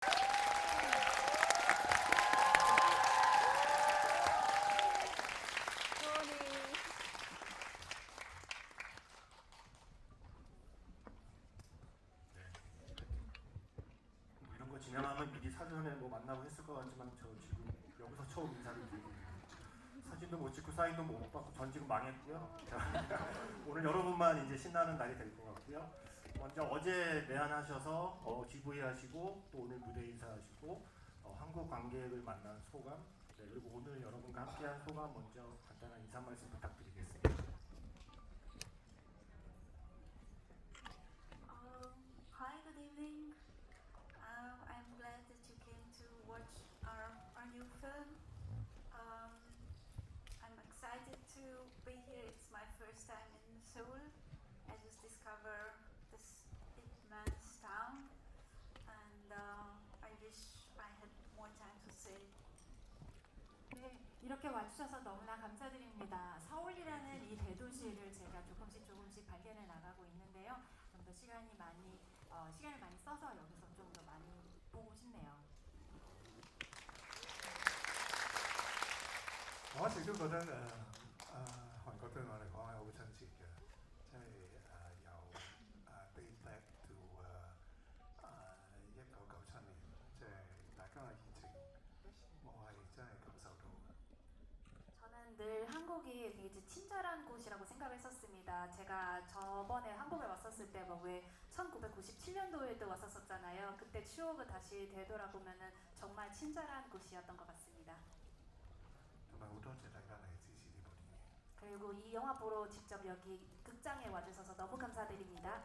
뭐 이런 거 진행하면 미리 사전에 뭐 만나고 했을 것 같지만 저 지금 여기서 처음 인사를 드리고 사진도 못 찍고 사인도 못 받고 전 지금 망했고요. 오늘 여러분만 이제 신나는 날이 될 것 같고요. 먼저 어제 내한하셔서 GV 하시고 또 오늘 무대 인사하시고 한국 관객을 만난 소감, 네, 그리고 오늘 여러분과 함께한 소감 먼저 간단한 인사 말씀 부탁드리겠습니다. Hi, good evening. I'm glad that you came to watch our new film. I'm excited to be here. It's my first time in Seoul. I just discovered this immense town, and I wish I had more time to say. 네, 이렇게 와주셔서 너무나 감사드립니다. 서울이라는 이 대도시를 제가 조금씩 발견해 나가고 있는데요. 좀 더 시간을 많이 써서 여기서 좀 더 많이 보고 싶네요. 我一直都覺得韓國對我嚟講係好親切嘅，即係由Date Back to 1997年，即係大家嘅熱情，我係真係感受到嘅。 저는 늘 한국이 되게 친절한 곳이라고 생각했었습니다. 제가 저번에 한국에 왔었을 때 왜 1997년도에도 왔었잖아요. 그때 추억을 다시 되돌아보면은 정말 친절한 곳이었던 것 같습니다. 同埋好多謝大家嚟支持呢部電影。 그리고 이 영화 보러 직접 여기 극장에 와주셔서 너무 감사드립니다.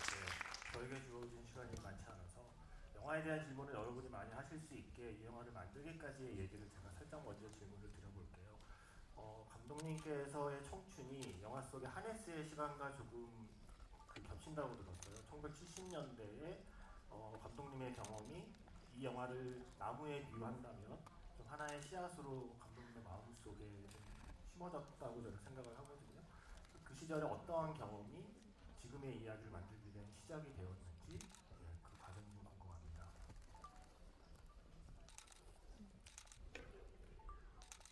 네, 저에게 주어진 시간이 많지 않아서 영화에 대한 질문을 여러분이 많이 하실 수 있게 이 영화를 만들기까지의 얘기를 제가 살짝 먼저 질문을 드려볼게요. 감독님께서의 청춘이 영화 속의 하네스의 시간과 조금 겹친다고 들었어요. 1970년대에 감독님의 경험이 이 영화를 나무에 비유한다면 좀 하나의 씨앗으로 감독님의 마음속에 좀 심어졌다고 저는 생각을 하거든요. 그 시절에 어떠한 경험이 지금의 이야기를 만들게 된 시작이 되었는지 그 과정이 좀 궁금합니다.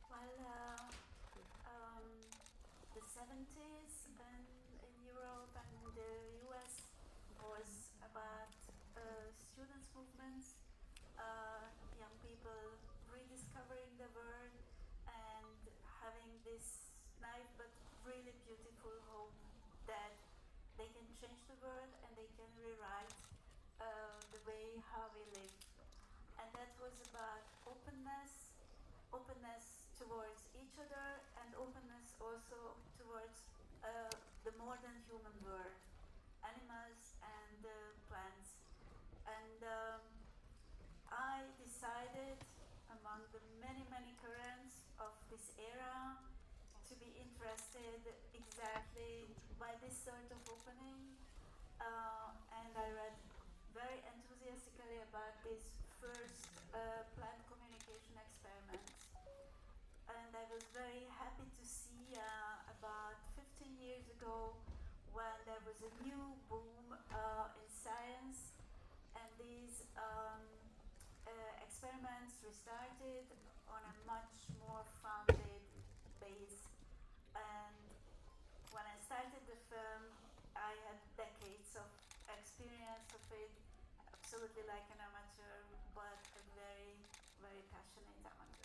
Well, the 70s in Europe and the US was about students' movements, young people rediscovering the world and having this naive but really beautiful hope that they can change the world and they can rewrite the way how we live. And that was about openness towards each other and openness also towards the more than human world, animals and plants. And I decided among the many currents of this era to be interested exactly by this sort of opening, and I read very enthusiastically about these first plant communication experiments. And I was very happy to see about 15 years ago when there was a new boom in science, and these experiments restarted on a much more founded base. And when I started the film, I had decades of experience of it, absolutely like an amateur, but a very passionate amateur.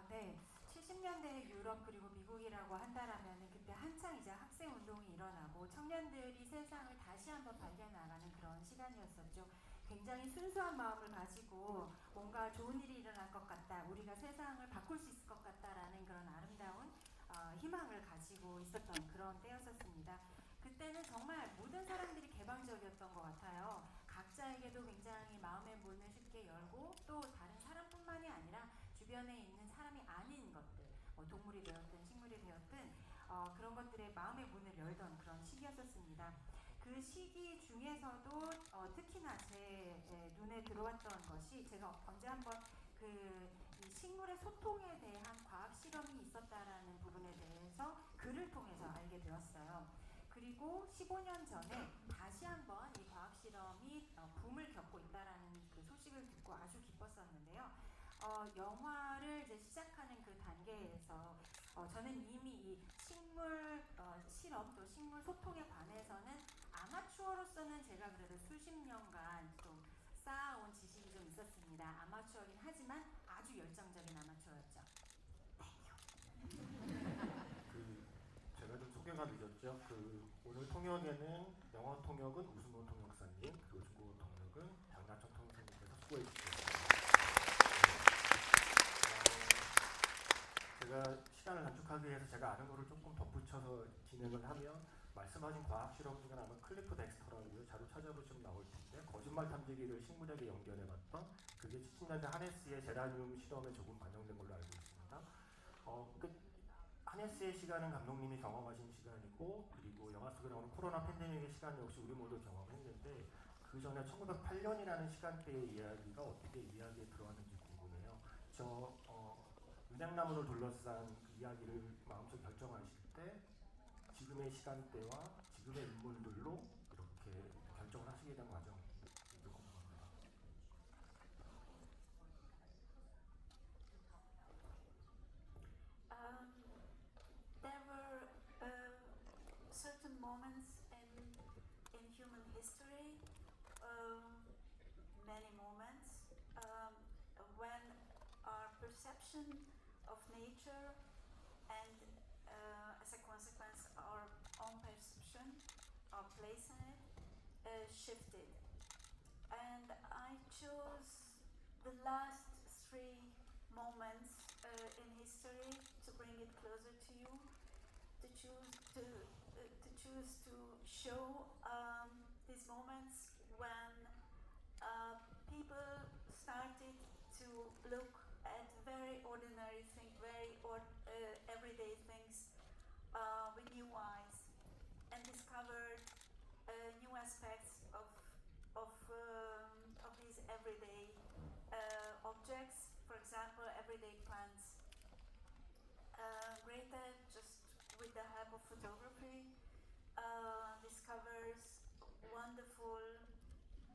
네. 70년대 유럽 그리고 미국이라고 한다라면 그때 한창 이제 학생 운동이 일어나고 청년들이 세상을 다시 한번 발견하는 그런 시간이었었죠. 굉장히 순수한 마음을 가지고 뭔가 좋은 일이 일어날 것 같다, 우리가 세상을 바꿀 수 있을 것 같다라는 그런 아름다운 희망을 가지고 있었던 그런 때였었습니다. 그때는 정말 모든 사람들이 개방적이었던 것 같아요. 각자에게도 굉장히 마음의 문을 쉽게 열고 또 다른 사람뿐만이 아니라 주변에 있는 사람이 아닌 것들, 동물이 되었든 식물이 되었든 그런 것들의 마음의 문을 열던 그런 시기였었습니다. 그 시기 중에서도 특히나 제 눈에 들어왔던 것이, 제가 언제 한번 이 식물의 소통에 대한 과학 실험이 있었다라는 부분에 대해서 그 글을 통해서 알게 되었어요. 그리고 15년 전에 다시 한번 이 과학 실험이 붐을 겪고 있다라는 그 소식을 듣고 아주 기뻤었는데요. 영화를 이제 시작하는 그 단계에서 저는 이미 이 식물 실험 또 식물 소통에 관해서는 아마추어로서는 제가 그래도 수십 년간 좀 쌓아온 지식이 좀 있었습니다. 아마추어긴 하지만 아주 열정적인 아마추어였죠. 제가 좀 소개가 늦었죠. 오늘 통역에는 영어 통역은 우승호 통역사님, 그리고 중국어 통역은 장나청 통역사님께서 수고해 주셨습니다. 제가 시간을 단축하기 위해서 제가 아는 거를 조금 덧붙여서 진행을 하면, 말씀하신 과학 실험 중에 아마 클리프 덱스터라고요. 자료 찾아보시면 나올 텐데, 거짓말 탐지기를 식물에게 연결해봤던, 그게 70년대 하네스의 제라늄 실험에 조금 반영된 걸로 알고 있습니다. 하네스의 시간은 감독님이 경험하신 시간이고, 그리고 영화 속에 나오는 코로나 팬데믹의 시간 역시 우리 모두 경험했는데, 그 전에 1908년이라는 시간대의 이야기가 어떻게 이야기에 들어왔는지 궁금해요. 은행나무를 둘러싼 그 이야기를 마음속에 결정하실 때 지금의 시간대와 지금의 인물들로 이렇게 결정을 하시게 된 과정이 궁금합니다. There were certain moments in human history, many moments, when our perception of nature and as a consequence our own perception, our place in it, shifted. And I chose the last three moments in history to bring it closer to you, to choose to show these moments when people started to look at very ordinary things, everyday things with new eyes, and discovered new aspects of these everyday objects. For example, everyday plants. Greta, just with the help of photography, discovers wonderful,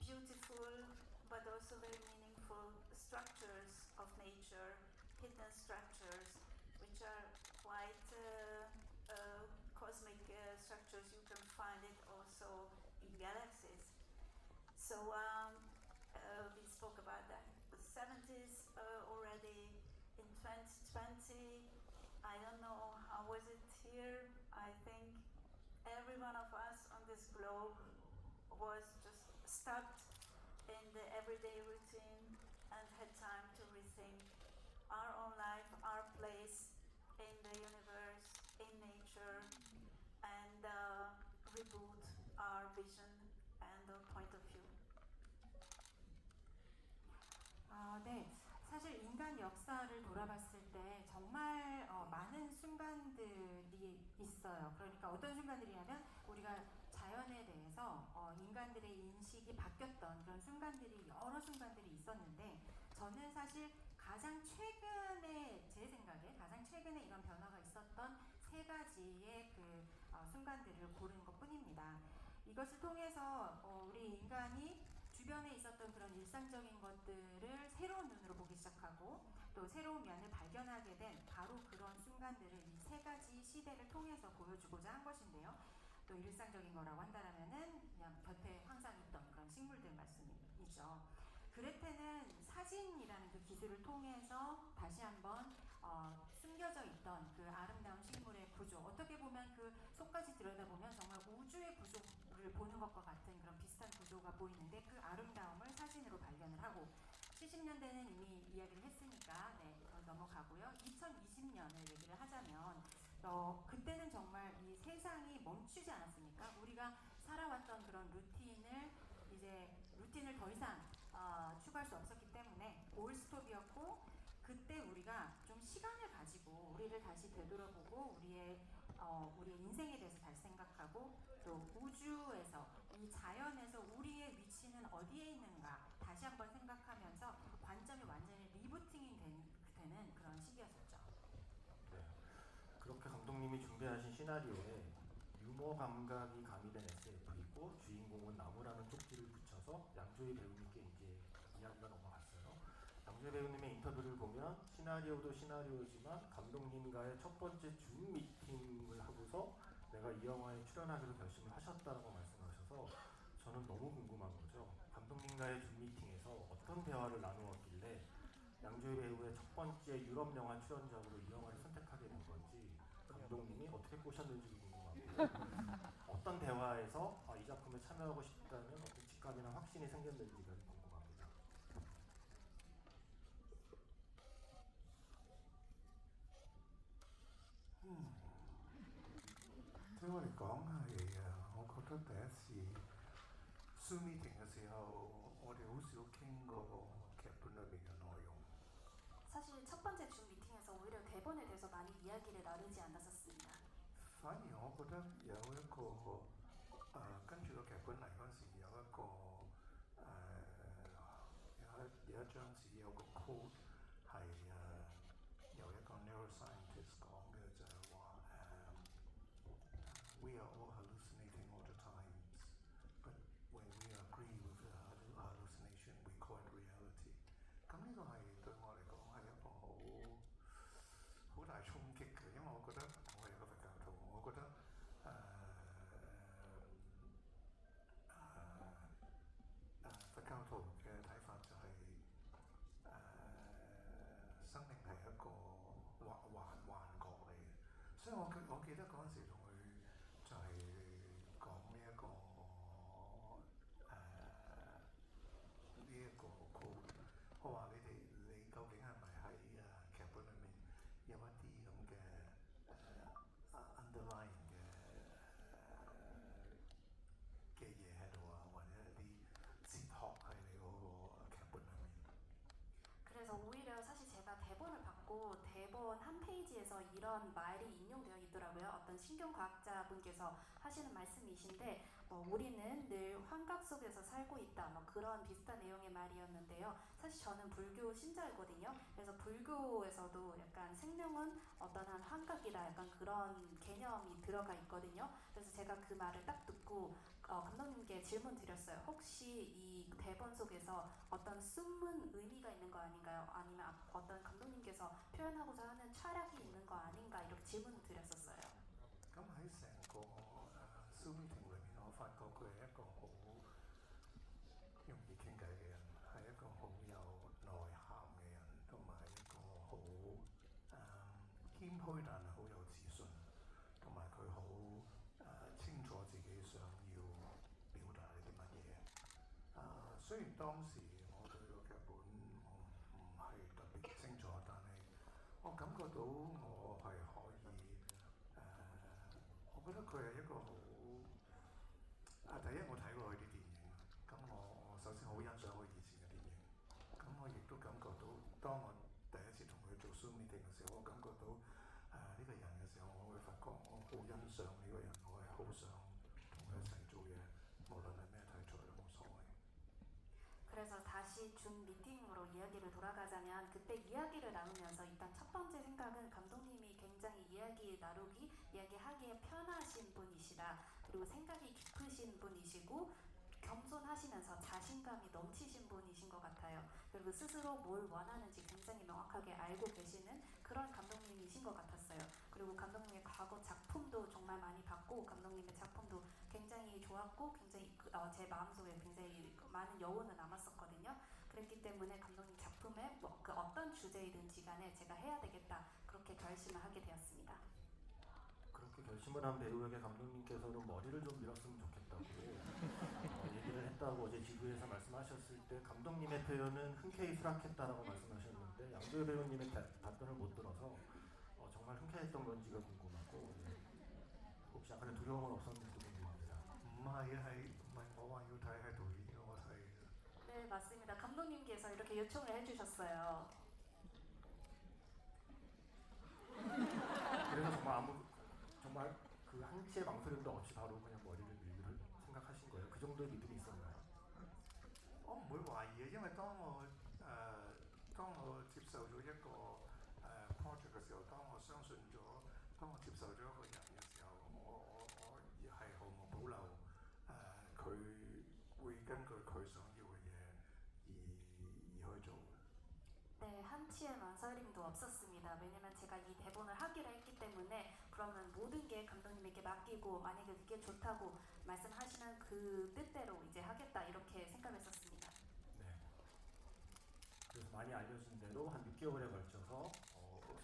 beautiful, but also very meaningful structures of nature, hidden structures, which are quite cosmic structures. You can find it also in galaxies. So we spoke about that in the 70s already. In 2020, I don't know how was it here. I think every one of us on this globe was just stuck in the everyday routine and had time to rethink our own life, our place in the universe, in nature, and reboot our vision and our point of view. 네. 사실 인간 역사를 돌아봤을 때 정말 많은 순간들이 있어요. 그러니까 어떤 순간들이냐면 우리가 자연에 대해서 인간들의 인식이 바뀌었던 그런 순간들이 여러 순간들이 있었는데, 저는 사실 가장 최근에 제 생각에 가장 최근에 이런 변화가 있었던 세 가지의 그 순간들을 고른 것뿐입니다. 이것을 통해서 우리 인간이 주변에 있었던 그런 일상적인 것들을 새로운 눈으로 보기 시작하고 또 새로운 면을 발견하게 된 바로 그런 순간들을 이 세 가지 시대를 통해서 보여주고자 한 것인데요. 또 일상적인 거라고 한다라면은 그냥 곁에 항상 있던 그런 식물들 말씀이죠. 그레테는 사진이라는 그 기술을 통해서 다시 한번 숨겨져 있던 그 아름다운 식물의 구조, 어떻게 보면 그 속까지 들여다보면 정말 우주의 구조를 보는 것과 같은 그런 비슷한 구조가 보이는데, 그 아름다움을 사진으로 발견을 하고, 70년대는 이미 이야기를 했으니까 넘어가고요. 2020년을 얘기를 하자면 그때는 정말 이 세상이 멈추지 않았습니까? 우리가 살아왔던 그런 루틴을 더 이상 추구할 수 없었기 때문에 올스톱이었고, 그때 우리가 좀 시간을 가지고 우리를 다시 되돌아보고 우리의 인생에 대해서 다시 생각하고, 또 우주에서 이 자연에서 우리의 위치는 어디에 있는가 다시 한번 생각하면서 관점이 완전히 리부팅이 되는 그런 시기였었죠. 네, 그렇게 감독님 감독님이 준비하신 시나리오에 유머 감각이 가미된 SF이고 주인공은 나무라는 쪽지를 붙여서 양조희 배우님께 이제 이야기가 넘어갔어요. 양조희 배우님의 인터뷰를 보면 시나리오도 시나리오지만 감독님과의 첫 번째 줌 미팅을 하고서 내가 이 영화에 출연하기로 결심을 하셨다고 말씀하셔서 저는 너무 궁금한 거죠. 감독님과의 줌 미팅에서 어떤 대화를 나누었길래 양조희 배우의 첫 번째 유럽 영화 출연작으로 이 영화를 선택하게 된 건지 감독님이 어떻게 꼬셨는지 궁금하고 어떤 대화에서 이 작품에 참여하고 싶다는 어떤 직감이나 확신이 생겼는지가 궁금합니다. 對我嚟講係我覺得第一次 Zoom meeting 嘅時候，我哋好少傾嗰個劇本裏邊嘅內容。 사실 첫 번째 줌 미팅에서 오히려 대본에 대해서 많이 이야기를 나누지 않았었습니다. 反而我覺得有一個跟住個劇本嚟嗰陣時，有一個有一張紙有個 quote 係由一個 neuroscientist 講嘅，就係話We are all hallucinating all the time, but when we agree with the hallucination, we call it reality。咁呢個係對我嚟講係一個好大衝擊嘅，因為我覺得我係一個佛教徒，我覺得佛教徒嘅睇法就係生命係一個幻覺嚟嘅，所以我記得嗰陣時同佢就係講呢一個quote，我話你究竟係咪喺劇本裏面有一啲咁嘅underlying 嘅嘢喺度啊，或者係啲哲學喺你嗰個劇本裏面。 그래서 오히려 사실 제가 대본을 받고 대본 한 페이지에서 이런 말이 인용되어 있더라고요. 어떤 신경과학자분께서 하시는 말씀이신데 우리는 늘 환각 속에서 살고 있다. 뭐 그런 비슷한 내용의 말이었는데요. 사실 저는 불교 신자이거든요. 그래서 불교에서도 약간 생명은 어떤 한 환각이다. 약간 그런 개념이 들어가 있거든요. 그래서 제가 그 말을 딱 듣고 감독님께 질문 드렸어요. 혹시 이 대본 속에서 어떤 숨은 의미가 있는 거 아닌가요? 아니면 어떤 감독님께서 표현하고자 하는 철학이 있는 거 아닌가? 이렇게 질문을 드렸었어요. 咁喺成個Zoom meeting 裏面，我發覺佢係一個好容易傾偈嘅人，係一個好有內涵嘅人，同埋一個好謙虛但係好有自信，同埋佢好清楚自己想要表達啲乜嘢。雖然當時我對個劇本我唔係特別清楚，但係我感覺到我係可以我覺得佢係一個好第一我睇過佢啲電影，咁我首先好欣賞佢以前嘅電影，咁我亦都感覺到當我第一次同佢做 Zoom meeting 嘅時候，我感覺到呢個人嘅時候，我會發覺我好欣賞呢個人，我係好想同佢一齊做嘢，無論係咩題材都冇所謂。 그래서 다시 줌 미팅으로 이야기를 돌아가자면 그때 이야기를 나누면서 일단 첫 번째 생각은 감독님이 굉장히 이야기하기에 편하신 분이시다. 그리고 생각이 깊으신 분이시고 겸손하시면서 자신감이 넘치신 분이신 것 같아요. 그리고 스스로 뭘 원하는지 굉장히 명확하게 알고 계시는 그런 감독님이신 것 같았어요. 그리고 감독님의 과거 작품도 정말 많이 봤고 감독님의 작품도 굉장히 좋았고 굉장히 제 마음속에 굉장히 많은 여운을 남았었거든요. 그랬기 때문에 감독님 작품에 그 어떤 주제이든지 간에 제가 해야 되겠다 그렇게 결심을 하게 되었습니다. 그렇게 결심을 한 배우에게 감독님께서는 머리를 좀 밀었으면 좋겠다고 얘기를 했다고 어제 지부에서 말씀하셨을 때 감독님의 표현은 흔쾌히 수락했다라고 말씀하셨는데 양조희 배우님의 답변을 못 들어서 정말 흔쾌했던 건지가 궁금하고 혹시 약간의 두려움은 없었는지도 궁금합니다. 唔係唔係我話要睇係導演要我睇嘅。 네 맞습니다. 감독님께서 이렇게 요청을 해주셨어요. 그래서 정말 그 한치의 망설임도 없이 바로 그냥 머리를 밀기를 생각하신 거예요. 그 정도의 믿음이 있었나요? 我唔會懷疑嘅，因為當我接受咗一個project 嘅時候，當我相信咗，當我接受咗一個根據佢想要嘅嘢而去做。 네, 한치의 망설임도 없었습니다. 왜냐면 제가 이 대본을 하기로 했기 때문에 그러면 모든 게 감독님에게 맡기고 만약에 그게 좋다고 말씀하시는 그 뜻대로 이제 하겠다 이렇게 생각했었습니다. 네. 그래서 많이 알려진 대로 한 6개월에 걸쳐서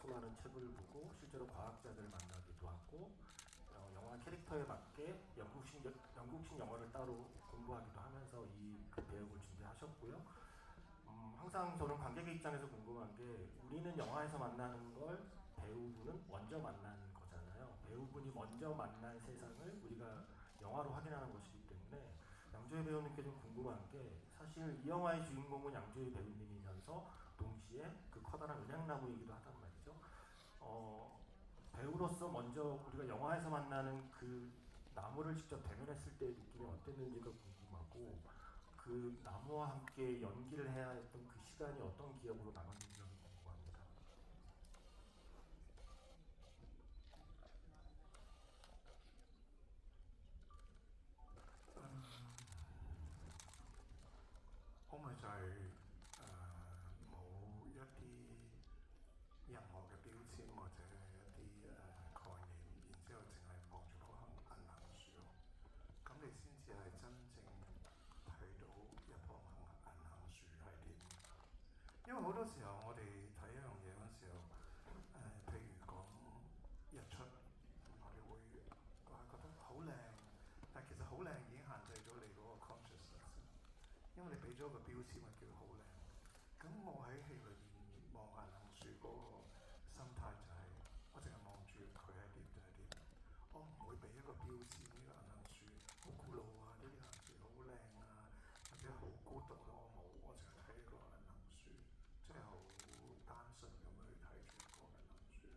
수많은 책을 보고 실제로 과학자들을 만나기도 하고 영화 캐릭터에 맞게 영국식 영어를 따로 공부하기도 하면서 그 배역을 준비하셨고요. 항상 저는 관객의 입장에서 궁금한 게 우리는 영화에서 만나는 걸 배우분은 먼저 만나는 거잖아요. 배우분이 먼저 만난 세상을 우리가 영화로 확인하는 것이기 때문에 양조위 배우님께 좀 궁금한 게 사실 이 영화의 주인공은 양조위 배우님이면서 동시에 그 커다란 은행나무이기도 하단 말이죠. 배우로서 먼저 우리가 영화에서 만나는 그 나무를 직접 대면했을 때의 느낌이 어땠는지가 궁금하고 그 나무와 함께 연기를 해야 했던 그 시간이 어떤 기억으로 남았는지가 궁금합니다.我咪就係冇一啲任何嘅標籤或者一啲概念，然之後淨係望住嗰棵銀杏樹咯。咁你先至係真正睇到一棵銀杏樹係點。因為好多時候我哋睇一樣嘢嗰時候，譬如講日出，我哋會覺得好靚，但其實好靚已經限制咗你嗰個 consciousness， 因為你俾咗個標籤係叫好靚。咁我喺戲裏面望銀杏樹嗰個心態就係、我淨係望住佢係點就係點，我唔會俾一個標籤呢個銀杏樹好古老啊，呢啲銀杏樹好靚啊，或者好孤獨啊，我冇，我淨係睇一個銀杏樹，即係好單純咁去睇住一個銀杏樹。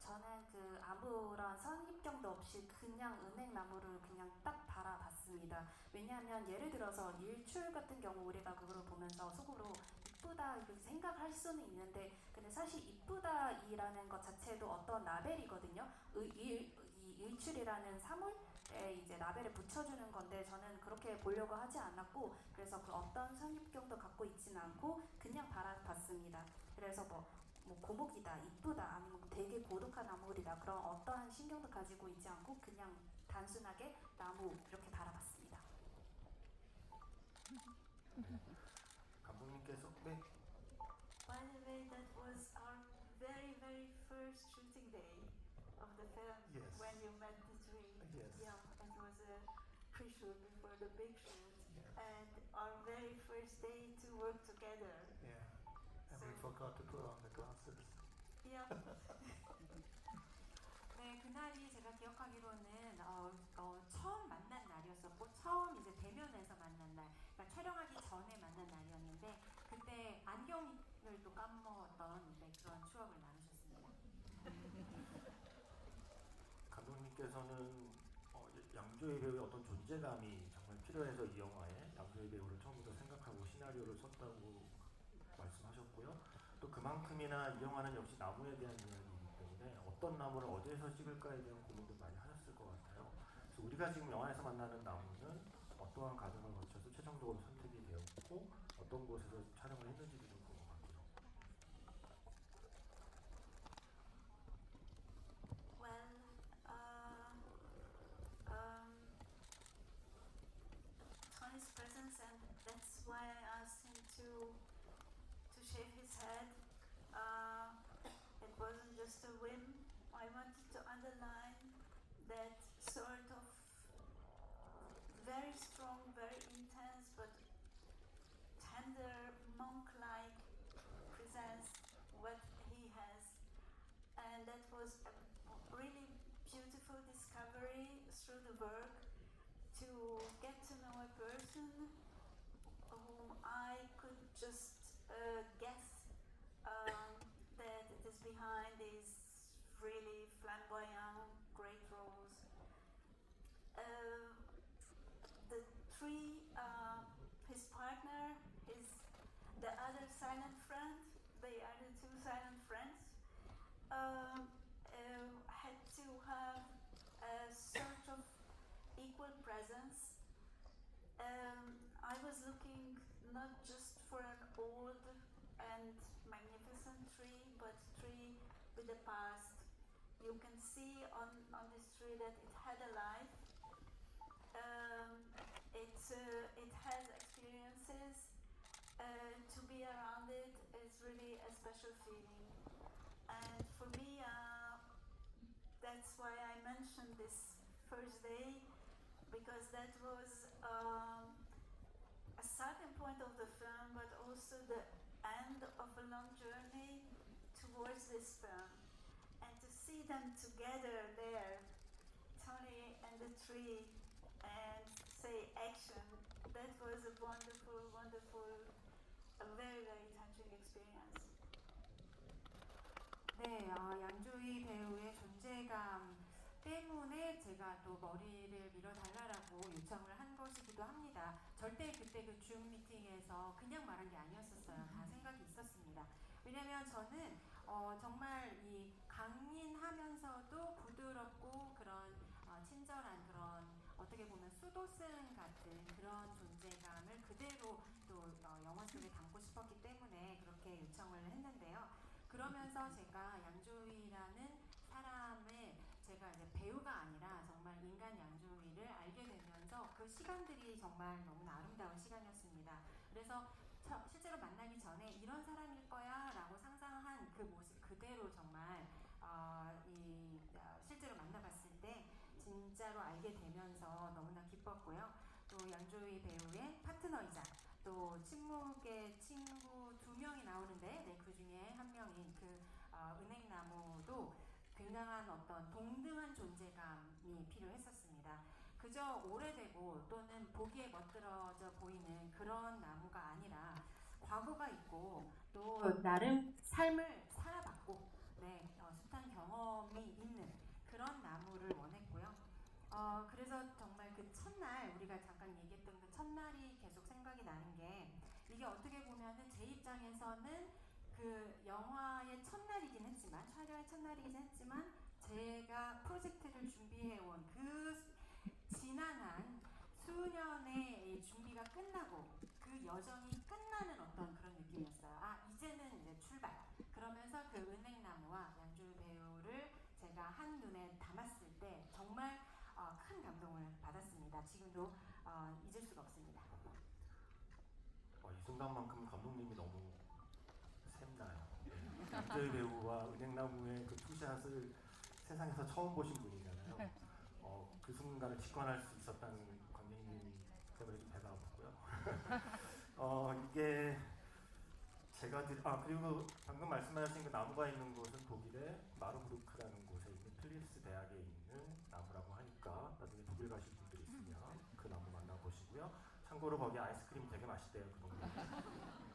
저는 그 아무런 선입견도 없이 그냥 은행나무를 그냥 딱 바라봤습니다. 왜냐하면 예를 들어서 일출 같은 경우 우리가 그걸 보면서 속으로 이쁘다 이렇게 생각할 수는 있는데 근데 사실 이쁘다이라는 것 자체도 어떤 라벨이거든요. 이 일출이라는 사물에 이제 라벨을 붙여주는 건데 저는 그렇게 보려고 하지 않았고 그래서 그 어떤 선입견도 갖고 있지는 않고 그냥 바라봤습니다. 그래서 뭐 고목이다, 이쁘다, 아니면 되게 고독한 나무들이다 그런 어떠한 신경도 가지고 있지 않고 그냥 단순하게 나무 이렇게 바라봤습니다. 감독님께서 네. By the way, that was our very, very first shooting day of the film. Yes. When you met the tree. Yes. Yeah, it was a pre-shoot before the big shoot. Yes. And our very first day to work together. Yeah. And we So- forgot to put on the glasses. Yeah. 네, 그날이 제가 기억하기로는 처음 만난 날이었었고 처음 이제 대면에서 만난 날, 그러니까 촬영하기 전에 만난 날이었는데 그때 안경을 또 까먹었던 그런 추억을 나누셨습니다. 감독님께서는 양조위 배우의 어떤 존재감이 정말 필요해서 이 영화에 양조위 배우를 처음부터 생각하고 시나리오를 썼다고 말씀하셨고요. 또 그만큼이나 이 영화는 역시 나무에 대한 이야기이기 때문에 어떤 나무를 어디에서 찍을까에 대한 고민도 많이 하셨을 것 같아요. 그래서 우리가 지금 영화에서 만나는 나무는 어떠한 과정을 거쳐서 최종적으로 선택이 되었고 어떤 곳에서 촬영을 했는지도 좀 궁금하고요. Well, Tony's presence, and that's why I asked him to shave his head. It wasn't just a whim. I wanted to underline that sort of very strong, very intense, but tender, monk-like presence what he has, and that was a really beautiful discovery through the work to get to know a person whom I could just guess that it is behind these really flamboyant great roles. The three, his partner, the other silent friend, they are the two silent friends, had to have a sort of equal presence. I looking not just for an old and magnificent tree, but tree with a past. You can see on this tree that it had a life. It has experiences. To be around it is really a special feeling. And for me, that's why I mentioned this first day, because that was a starting point of the film, but also the end of a long journey towards this film. And to see them together there, Tony and the tree, and say action, that was a wonderful, wonderful, a very, very touching experience. 네, 양조희 배우의 존재감 때문에 제가 또 머리를 밀어달라고 요청을 한 것이기도 합니다. 절대 그때 그 줌 미팅에서 그냥 말한 게 아니었었어요. 다 생각이 있었습니다. 왜냐면 저는 정말 이 강인하면서도 부드럽고 그런 친절한 그런 어떻게 보면 수도승 같은 그런 존재감을 그대로 또 영화 속에 담고 싶었기 때문에 그렇게 요청을 했는데요. 그러면서 제가 양조위라는 사람을 제가 이제 배우가 아니라 정말 인간 양조위를 알게 되면서 그 시간들이 정말 너무나 아름다운 시간이었습니다. 그래서 실제로 만나기 전에 이런 사람일 거야 라고 상상한 그 모습 그대로 정말 실제로 만나봤을 때 진짜로 알게 되면서 너무나 기뻤고요. 또 양조위 배우의 파트너이자 또 침묵의 친구 2명이 나오는데 그 중에 한 명인 그 은행나무도 굉장한 어떤 동등한 존재감이 필요했었습니다. 그저 오래되고 또는 보기에 멋들어져 보이는 그런 나무가 아니라 과거가 있고 또 나름 삶을 살아봤고 숱한 경험이 있는 그런 나무를 원했고요. 그래서 정말 그 첫날 우리가 잠깐 얘기했던 그 첫날이 계속 생각이 나는 게 이게 어떻게 보면은 제 입장에서는 그 영화의 첫날이긴 했지만 촬영의 첫날이긴 했지만 제가 프로젝트를 준비해온 그 지난한 수년의 준비가 끝나고 그 여정이 끝나는 어떤 그런 느낌이었어요. 이제는 이제 출발. 그러면서 그 은행나무와 양조위 배우를 제가 한눈에 담았을 때 정말 큰 감동을 받았습니다. 지금도 잊을 수가 없습니다. 이 순간만큼 감독님이 너무 샘나요. 양조위 배우와 은행나무의 그 투샷을 세상에서 처음 보신 분이잖아요. 그 순간을 직관할 수 있었다는 관객님 때문에 좀 배가 아팠고요. 이게 제가 그리고 방금 말씀하신 그 나무가 있는 곳은 독일의 마르부르크라는 곳에 있는 필립스 대학에 있는 나무라고 하니까 나중에 독일 가실 분들이 있으면 그 나무 만나보시고요. 참고로 거기 아이스크림 되게 맛있대요. 그 동네.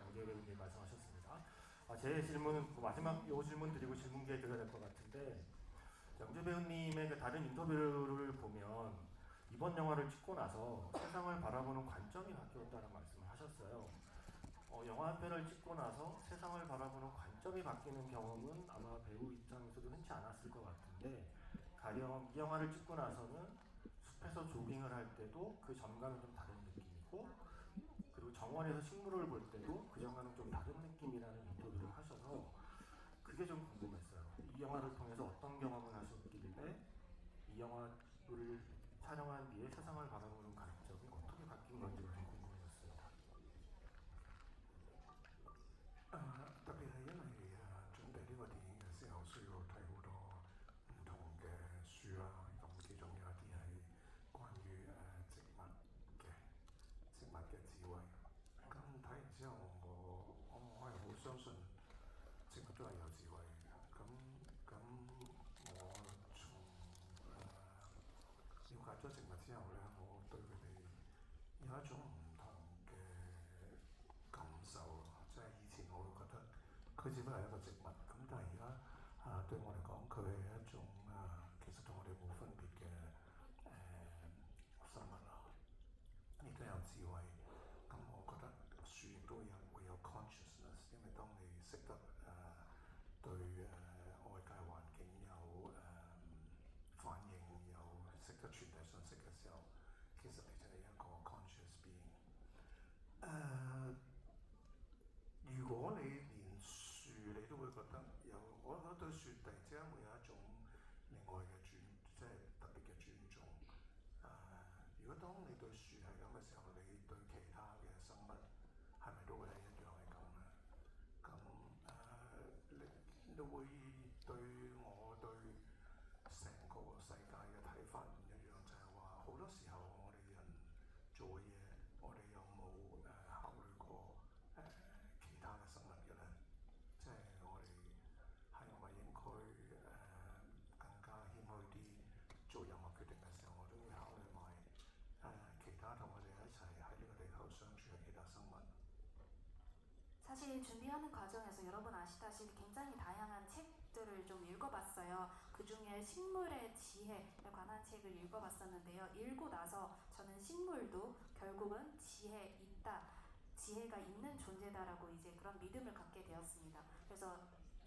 양조위 배우님 말씀하셨습니다. 제 질문은 마지막 요 질문 드리고 질문 기회 드려야 될 것 같은데, 양조위 배우님의 그 다른 인터뷰를 보면 이번 영화를 찍고 나서 세상을 바라보는 관점이 바뀌었다는 말씀을 하셨어요. 영화 한 편을 찍고 나서 세상을 바라보는 관점이 바뀌는 경험은 아마 배우 입장에서도 흔치 않았을 것 같은데, 가령 이 영화를 찍고 나서는 숲에서 조깅을 할 때도 그 전과는 좀 다른 느낌이고, 그리고 정원에서 식물을 볼 때도 그 전과는 좀 다른 느낌이라는 인터뷰를 하셔서 그게 좀 궁금했어요. 이 영화를 통해서 어떤 경험을 하셨길래 이 영화를 촬영한 뒤에 세상을 바라보는 관점이 어떻게 바뀐 건지 좀 궁금해졌습니다. 特別係因為準備呢個電影嘅時候，需要睇好多唔同嘅書啦。咁其中有一啲係關於植物嘅智慧。咁睇完之後，我係好相信植物都係有智慧嘅。咁我從了解咗植物之後咧，我對佢哋有一種唔同嘅感受。即係以前我會覺得佢只不過係一個植物，咁但係而家對我嚟講，佢係一種其實同我哋冇分別嘅生物啦，亦都有智慧。咁我覺得樹亦都會有 consciousness， 因為當你識得對外界環境有反應，有識得傳遞信息嘅時候，其實你就係一個 conscious being。對樹係咁嘅時候，你對其他嘅生物係咪都會係一樣係咁咧？咁你會對我對成個世界嘅睇法唔一樣，就係話好多時候我哋人做嘅嘢，我哋有冇考慮過其他嘅生物嘅咧？即係我哋係咪應該更加謙虛啲，做任何決定嘅時候，我都會考慮埋其他同我哋一齊喺呢個地球相處嘅其他生物。 사실 준비하는 과정에서 여러분 아시다시피 굉장히 다양한 책들을 좀 읽어봤어요. 그 중에 식물의 지혜에 관한 책을 읽어봤었는데요. 읽고 나서 저는 식물도 결국은 지혜가 있는 존재다라고 이제 그런 믿음을 갖게 되었습니다. 그래서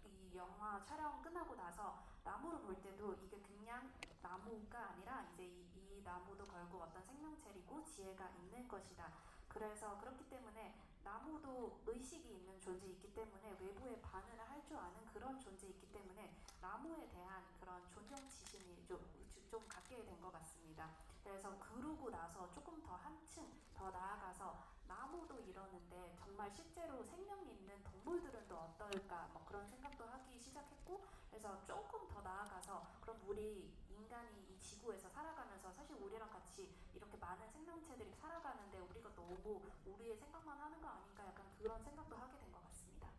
이 영화 촬영 끝나고 나서 나무를 볼 때도 이게 그냥 나무가 아니라 이제 이 나무도 결국 어떤 생명체이고 지혜가 있는 것이다. 그래서 그렇기 때문에 나무도 의식이 있는 존재이기 때문에 외부에 반응을 할 줄 아는 그런 존재이기 때문에 나무에 대한 그런 존경지심이 좀 갖게 된 것 같습니다. 그래서 그러고 나서 조금 더 한층 더 나아가서 나무도 이러는데 정말 실제로 생명이 있는 동물들은 또 어떨까 뭐 그런 생각도 하기 시작했고, 그래서 조금 더 나아가서 그럼 우리 인간이 이 지구에서 살아가면서 사실 우리랑 같이 이렇게 많은 생명체들이 살아가는데 우리가 너무 우리의 생각만 하는 거 아닌가 약간 그런 생각도 하게 된 것 같습니다.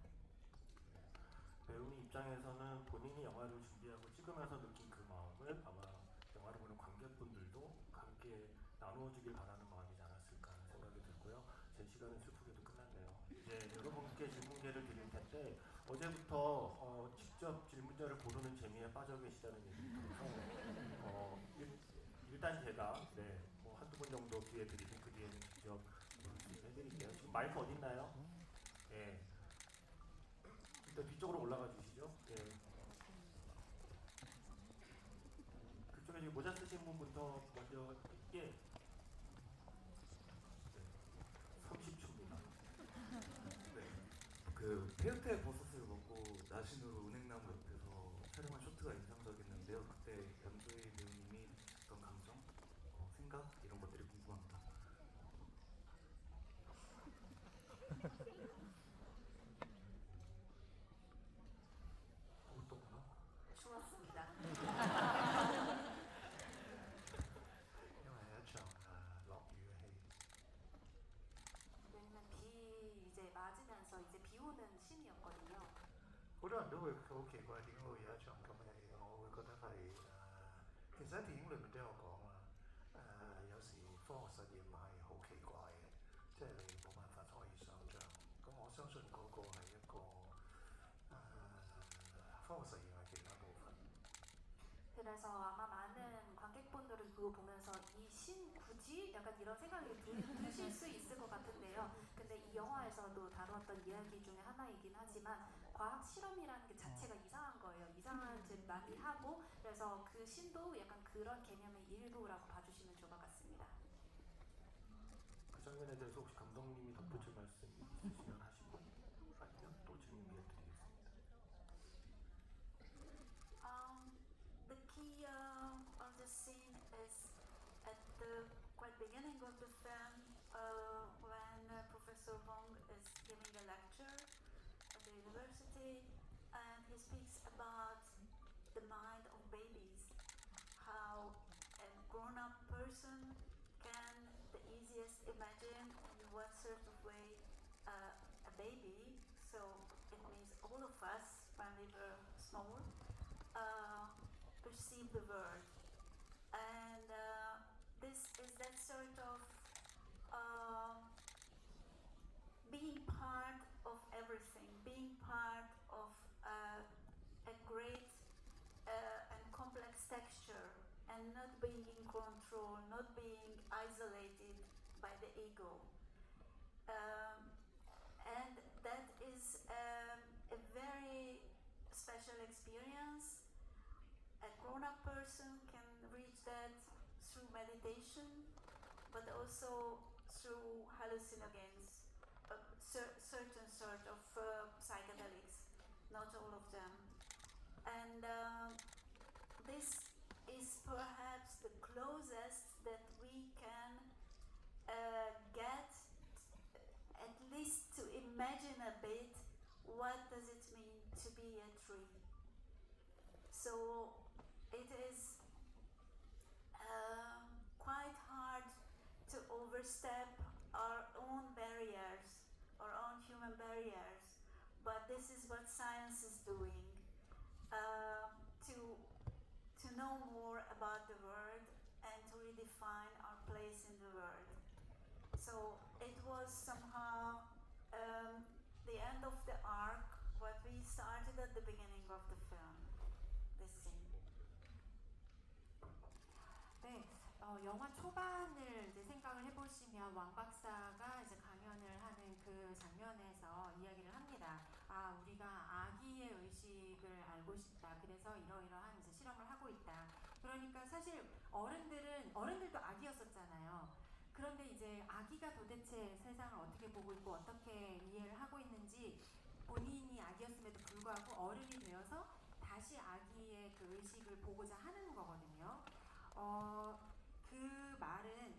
배우님 입장에서는 본인이 영화를 준비하고 찍으면서 느낀 그 마음을 아마 영화를 보는 관객분들도 함께 나누어주길 바라는 마음이지 않았을까 하는 생각이 들고요. 제 시간은 슬프게도 끝났네요. 이제 여러분께 질문제를 드릴 텐데 어제부터 직접 질문자를 고르는 재미에 빠져 계시다는 얘기를 들어서 일단 제가 뭐 한두 분 정도 기회 드리고 그 뒤에는 직접 해드릴게요. 지금 마이크 어디 있나요? 예. 일단 뒤쪽으로 올라가 주시죠. 예. 그쪽에 지금 모자 쓰신 분부터 먼저 예. 30초입니다. 네. 그 페어테 버섯을 먹고 나신으로 은행나무 옆에서 촬영한 쇼트가 인상적이었는데요. 그때 연두희 배우님이 느꼈던 감정, 생각 이런 것들이 궁금합니다. 어떻구나? 좋았습니다. 因為係一場落雨嘅戲。 왜냐면 비 이제 맞으면서 이제 비 오는 씬이었거든요. 好多人都會好奇怪點解會有一場咁嘅戲，我會覺得係其實喺電影裏面都有講啦。有時科學實驗係好奇怪嘅，即係你冇辦法可以想像。咁我相信嗰個係一個科學實驗嘅其他部分。 그래서 아마 많은 관객분들은 그거 보면서 이 신 굳이 약간 이런 생각이 드실 수 있을 것 같은데요. 근데 이 영화에서도 다루었던 이야기 중에 하나이긴 하지만 과학 실험이라는 게 자체가 이상한 거예요. 이상한 짓 많이 하고, 그래서 그 신도 약간 그런 개념의 일부라고 봐주시면 좋을 것 같습니다. 그 장면에 대해서 혹시 감독님이 덧붙일 말씀 있으시면 하시고 아니면 또 질문 드리겠습니다. The key of the scene is at the quite beginning of the film when Professor Wong is giving a lecture at the university and he speaks about the mind of babies, how a grown-up person can the easiest imagine in what sort of way a baby, so it means all of us when we were small, perceive the world. And this is that sort of being part of everything, being part of a great and complex texture, and not being in control, not being isolated by the ego. And that is a very special experience. A grown-up person can reach that through meditation, but also through hallucinogens, certain sort of psychedelics, not all of them. And this is perhaps the closest that we can imagine a bit what does it mean to be a tree. So it is quite hard to overstep our own barriers, our own human barriers, but this is what science is doing, to know more about the world and to redefine our place in the world. So it was somehow the end of the arc, what we started at the beginning of the film, this scene. 네, 영화 초반을 이제 생각을 해보시면 왕 박사가 이제 강연을 하는 그 장면에서 이야기를 합니다. 아, 우리가 아기의 의식을 알고 싶다. 그래서 이러이러한 이제 실험을 하고 있다. 그러니까 사실 어른들도 아기였었잖아요. 그런데 이제 아기가 도대체 세상을 어떻게 보고 있고 어떻게 이해를 하고 있는지 본인이 아기였음에도 불구하고 어른이 되어서 다시 아기의 그 의식을 보고자 하는 거거든요. 그 말은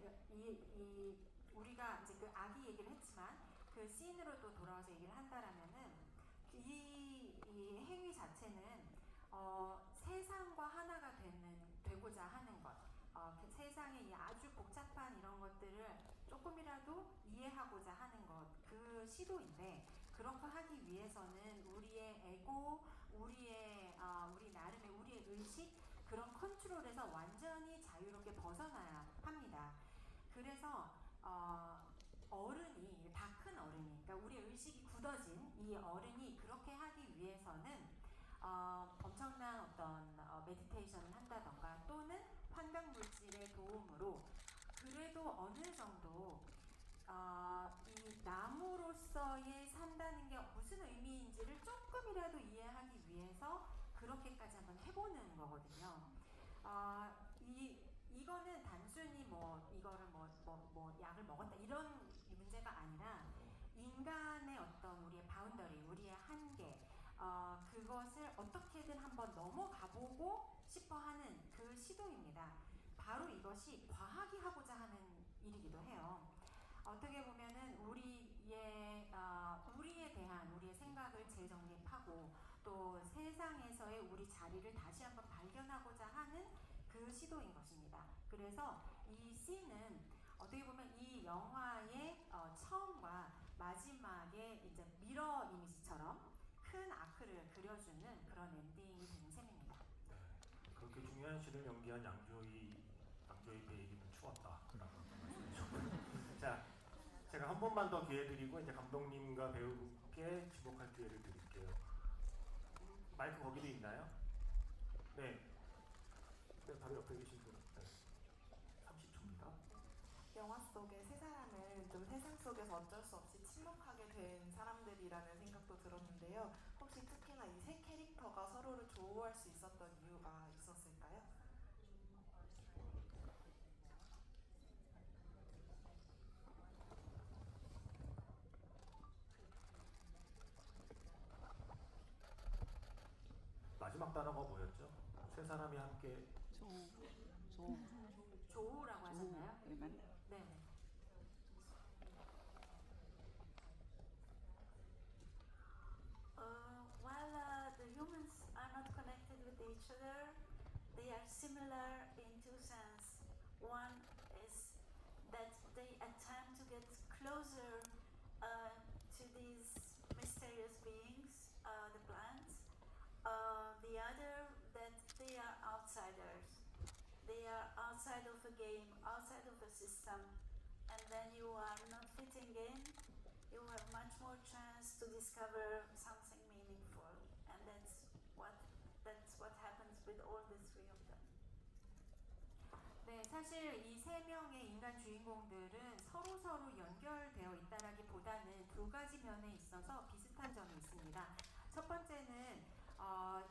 우리가 이제 그 아기 얘기를 했지만 그 씬으로 또 돌아와서 얘기를 한다라면은 이 행위 자체는 세상과 하나가 되고자 하는 것, 그 세상의 이 아주 복잡한 이런 것들을 조금이라도 이해하고자 하는 것, 그 시도인데 그런 거 하기 위해서는 우리의 에고, 우리 나름의 우리의 의식 그런 컨트롤에서 완전히 자유롭게 벗어나야 합니다. 그래서 어른이, 다 큰 어른이, 그러니까 우리의 의식이 굳어진 이 어른이 그렇게 하기 위해서는 엄청난 어떤 메디테이션을 한다던가 또는 환경 물질의 도움으로 그래도 어느 정도 이 나무로서의 산다는 게 무슨 의미인지를 조금이라도 이해하기 위해서 그렇게까지 한번 해보는 거거든요. 이거는 단순히 이거를 약을 먹었다 이런 문제가 아니라 인간의 어떤 우리의 바운더리, 우리의 한계, 그것을 어떻게든 한번 넘어가보고 싶어하는 그 시도입니다. 바로 이것이 과학이 하고자 하는 일이기도 해요. 어떻게 보면은 우리에 대한 우리의 생각을 재정립하고 또 세상에서의 우리 자리를 다시 한번 발견하고자 하는 그 시도인 것입니다. 그래서 이 씬은 어떻게 보면 이 영화의 처음과 마지막에 이제 미러 이미지처럼 큰 아크를 그려주는 그런 엔딩이 되는 셈입니다. 그렇게 중요한 씬을 연기한 양조희 배의 이름은 추웠다라고 말씀해주셨고요. 자, 제가 한 번만 더 기회 드리고 이제 감독님과 배우께 지목할 기회를 드릴게요. 마이크 거기도 있나요? 네. 네, 바로 옆에 계신 분. 네. 30초입니다. 영화 속의 세 사람은 좀 세상 속에서 어쩔 수 없이 침묵하게 된 사람들이라는 생각도 들었는데요. 혹시 특히나 이 세 캐릭터가 서로를 조우할 수 있었던 이유가 있었을까요? 마지막 단어가 뭐였죠? 세 사람이 함께 조우라고 하셨나요? 네. While the humans are not connected with each other, they are similar in two senses. One is that they attempt to get closer to these mysterious beings, the plants. The other, that they are outsiders. They are outside of a game, outside of a system, and then you are not fitting in. You have much more chance to discover something meaningful, and that's what happens with all the three of them. 네, 사실 이 세 명의 인간 주인공들은 서로 연결되어 있다라기보다는 두 가지 면에 있어서 비슷한 점이 있습니다. 첫 번째는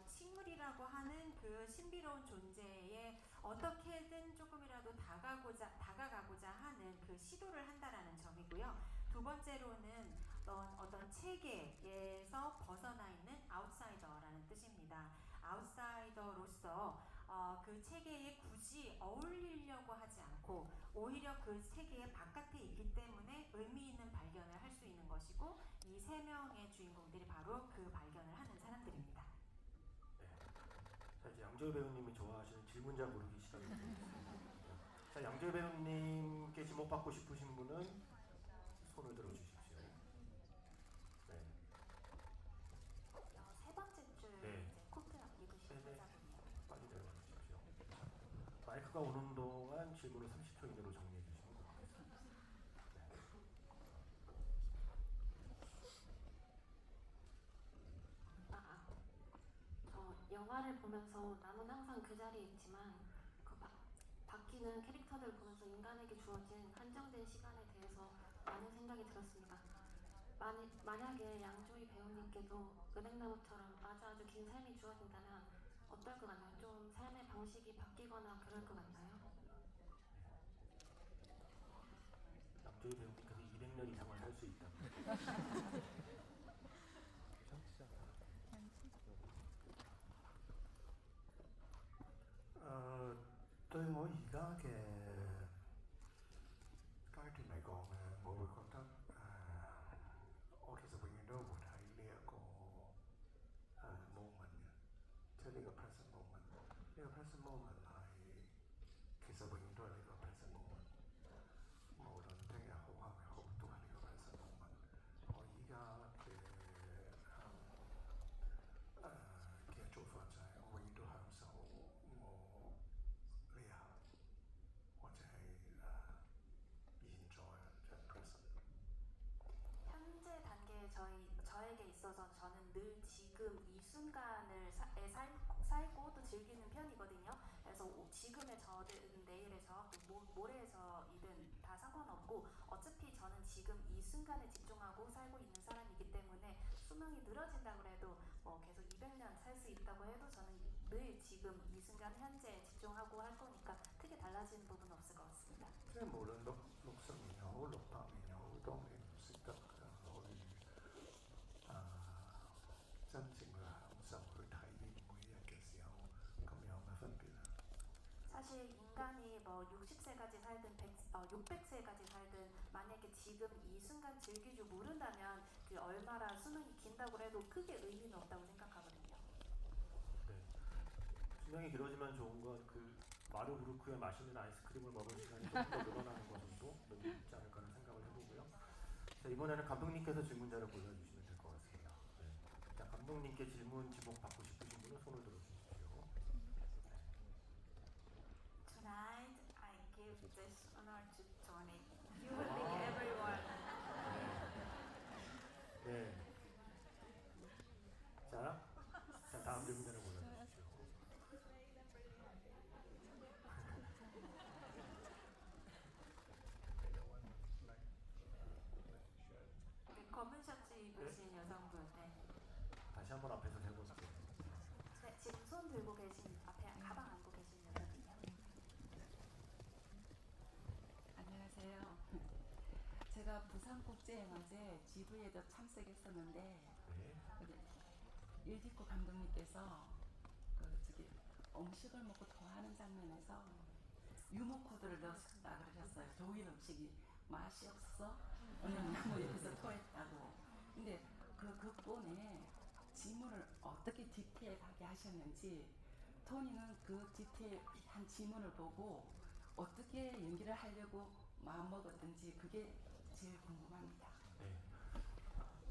식물이라고 하는 그 신비로운 존재에 어떻게든 조금이라도 다가가고자 하는 그 시도를 한다라는 점이고요. 두 번째로는 어떤 체계에서 벗어나 있는 아웃사이더라는 뜻입니다. 아웃사이더로서 그 체계에 굳이 어울리려고 하지 않고 오히려 그 세계의 바깥에 있기 때문에 의미 있는 발견을 할 수 있는 것이고 이 세 명의 주인공들이 바로 그 발견을 하는 사람들입니다. 네. 자, 이제 양조희 배우님이 좋아하시는 질문자 고르기 시간이 되겠습니다. 자, 양조희 배우님께 지목받고 싶으신 분은 손을 들어주십시오. 네. 세 번째 줄 네. 이제 코트 입으신 네네. 여자분이요. 빨리 내려와 주십시오. 마이크가 오는 동안 질문을 30초 이내로 정리해 주시면 고맙겠습니다. 네. 영화를 보면서 나는 항상 그 자리에 있지만 바뀌는 캐릭터들을 보면서 인간에게 주어진 한정된 시간에 대해서 많은 생각이 들었습니다. 만약에 양조희 배우님께도 은행나무처럼 아주 긴 삶이 주어진다면 어떨 것 같나요? 좀 삶의 방식이 바뀌거나 그럴 것 같나요? 양조희 배우님께서 200년 이상을 살 수 있다. Tôi ngồi gì đó kìa cái chuyện này còn mọi người còn thắc 어디서 보기도 못할 리하고 moment 即係呢個 present moment 呢個 present moment 係其實永遠都係呢個 present moment 無論聽日好後日好都係呢個 present moment 我依家嘅做法就係我永遠都享受我呢一刻或者係現在即係 present 현재 단계의 저에게 있어서 저는 늘 지금 이 순간을 살고 또 즐기는 편이거든요. 그래서 지금의 저든 내일에서 또 모레에서이든 다 상관없고 어차피 저는 지금 이 순간에 집중하고 살고 있는 사람이기 때문에 수명이 늘어진다고 해도 뭐 계속 200년 살 수 있다고 해도 저는 늘 지금 이 순간 현재에 집중하고 할 거니까 크게 달라지는 부분은 없을 것 같습니다. 即係無論60年又好600年又好，當你唔識得真正去享受去體驗每一日嘅時候，咁有咩分別啊？ 사실 인간이 뭐 60세까지 살든 600세까지 살든 만약에 지금 이 순간 즐길 줄 모른다면 그 얼마나 수명이 긴다고 해도 크게 의미는 없다고 생각하거든요. 네. 수명이 길어지면 좋은 건 그 마르부르크의 맛있는 아이스크림을 먹을 시간이 조금 더 늘어나는 것 정도 있지 않을까 하는 생각을 해보고요. 자, 이번에는 감독님께서 질문자를 골라주시면 될 것 같습니다. 네. 자, 감독님께 질문 지목 받고 싶으신 분은 손을 들어주십시오. Tonight I give this honor to Tony. You will pick everyone. 네. 자, 다음 질문자를 골라주십시오. 네, 검은 셔츠 입으신 여성분. 네. 다시 한번 앞에서 세 번째. 네, 지금 손 들고 계신 앞에 가방 안고 계신 여자분이요. 안녕하세요. 제가 부산국제영화제 GV에도 참석했었는데 네. 일직구 감독님께서 음식을 먹고 토하는 장면에서 유머 코드를 넣었다 그러셨어요. 좋은 음식이 맛이 없어서 은행나무 옆에서 토했다고. 근데 그 극본에 지문을 어떻게 디테일하게 하셨는지 토니는 그 디테일한 지문을 보고 어떻게 연기를 하려고 마음먹었든지 그게 제일 궁금합니다. 네.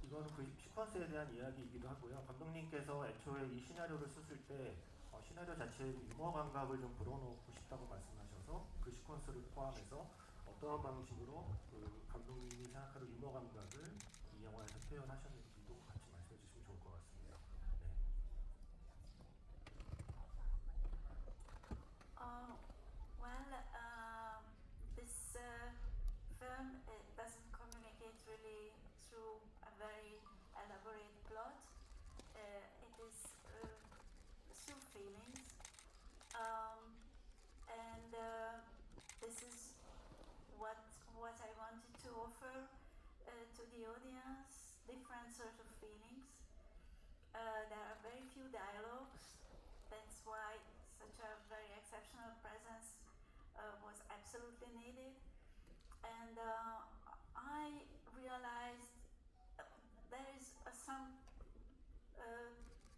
이거는 그 시퀀스에 대한 이야기이기도 하고요. 감독님께서 애초에 이 시나리오를 썼을 때 시나리오 자체에 유머 감각을 좀 불어넣고 싶다고 말씀하셔서 그 시퀀스를 포함해서 어떠한 방식으로 그 감독님이 생각하는 유머 감각을 이 영화에서 표현하셨는지도 같이 말씀해 주시면 좋을 것 같습니다. 네. This film doesn't communicate really through a very elaborate plot. It is through feelings, and this is what I wanted to offer to the audience. Different sort of feelings. There are very few dialogues. That's why such a very exceptional presence was absolutely needed. and I realized there is some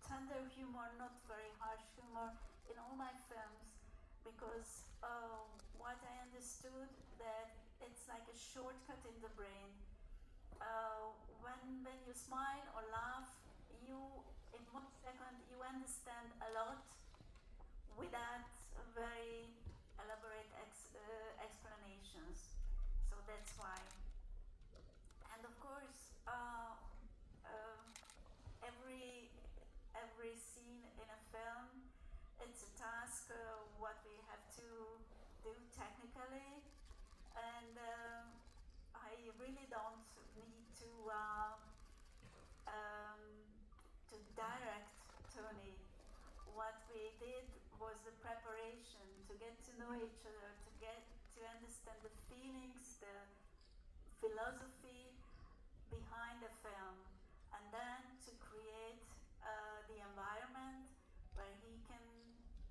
tender humor, not very harsh humor, in all my films, because what I understood that it's like a shortcut in the brain. When you smile or laugh, you in 1 second you understand a lot without very elaborate explanations. So that's why. And of course, every scene in a film, it's a task what we have to do technically, and I really don't need to direct Tony. What we did was the preparation to get to know each other, to understand the feelings, the philosophy behind the film, and then to create the environment where he can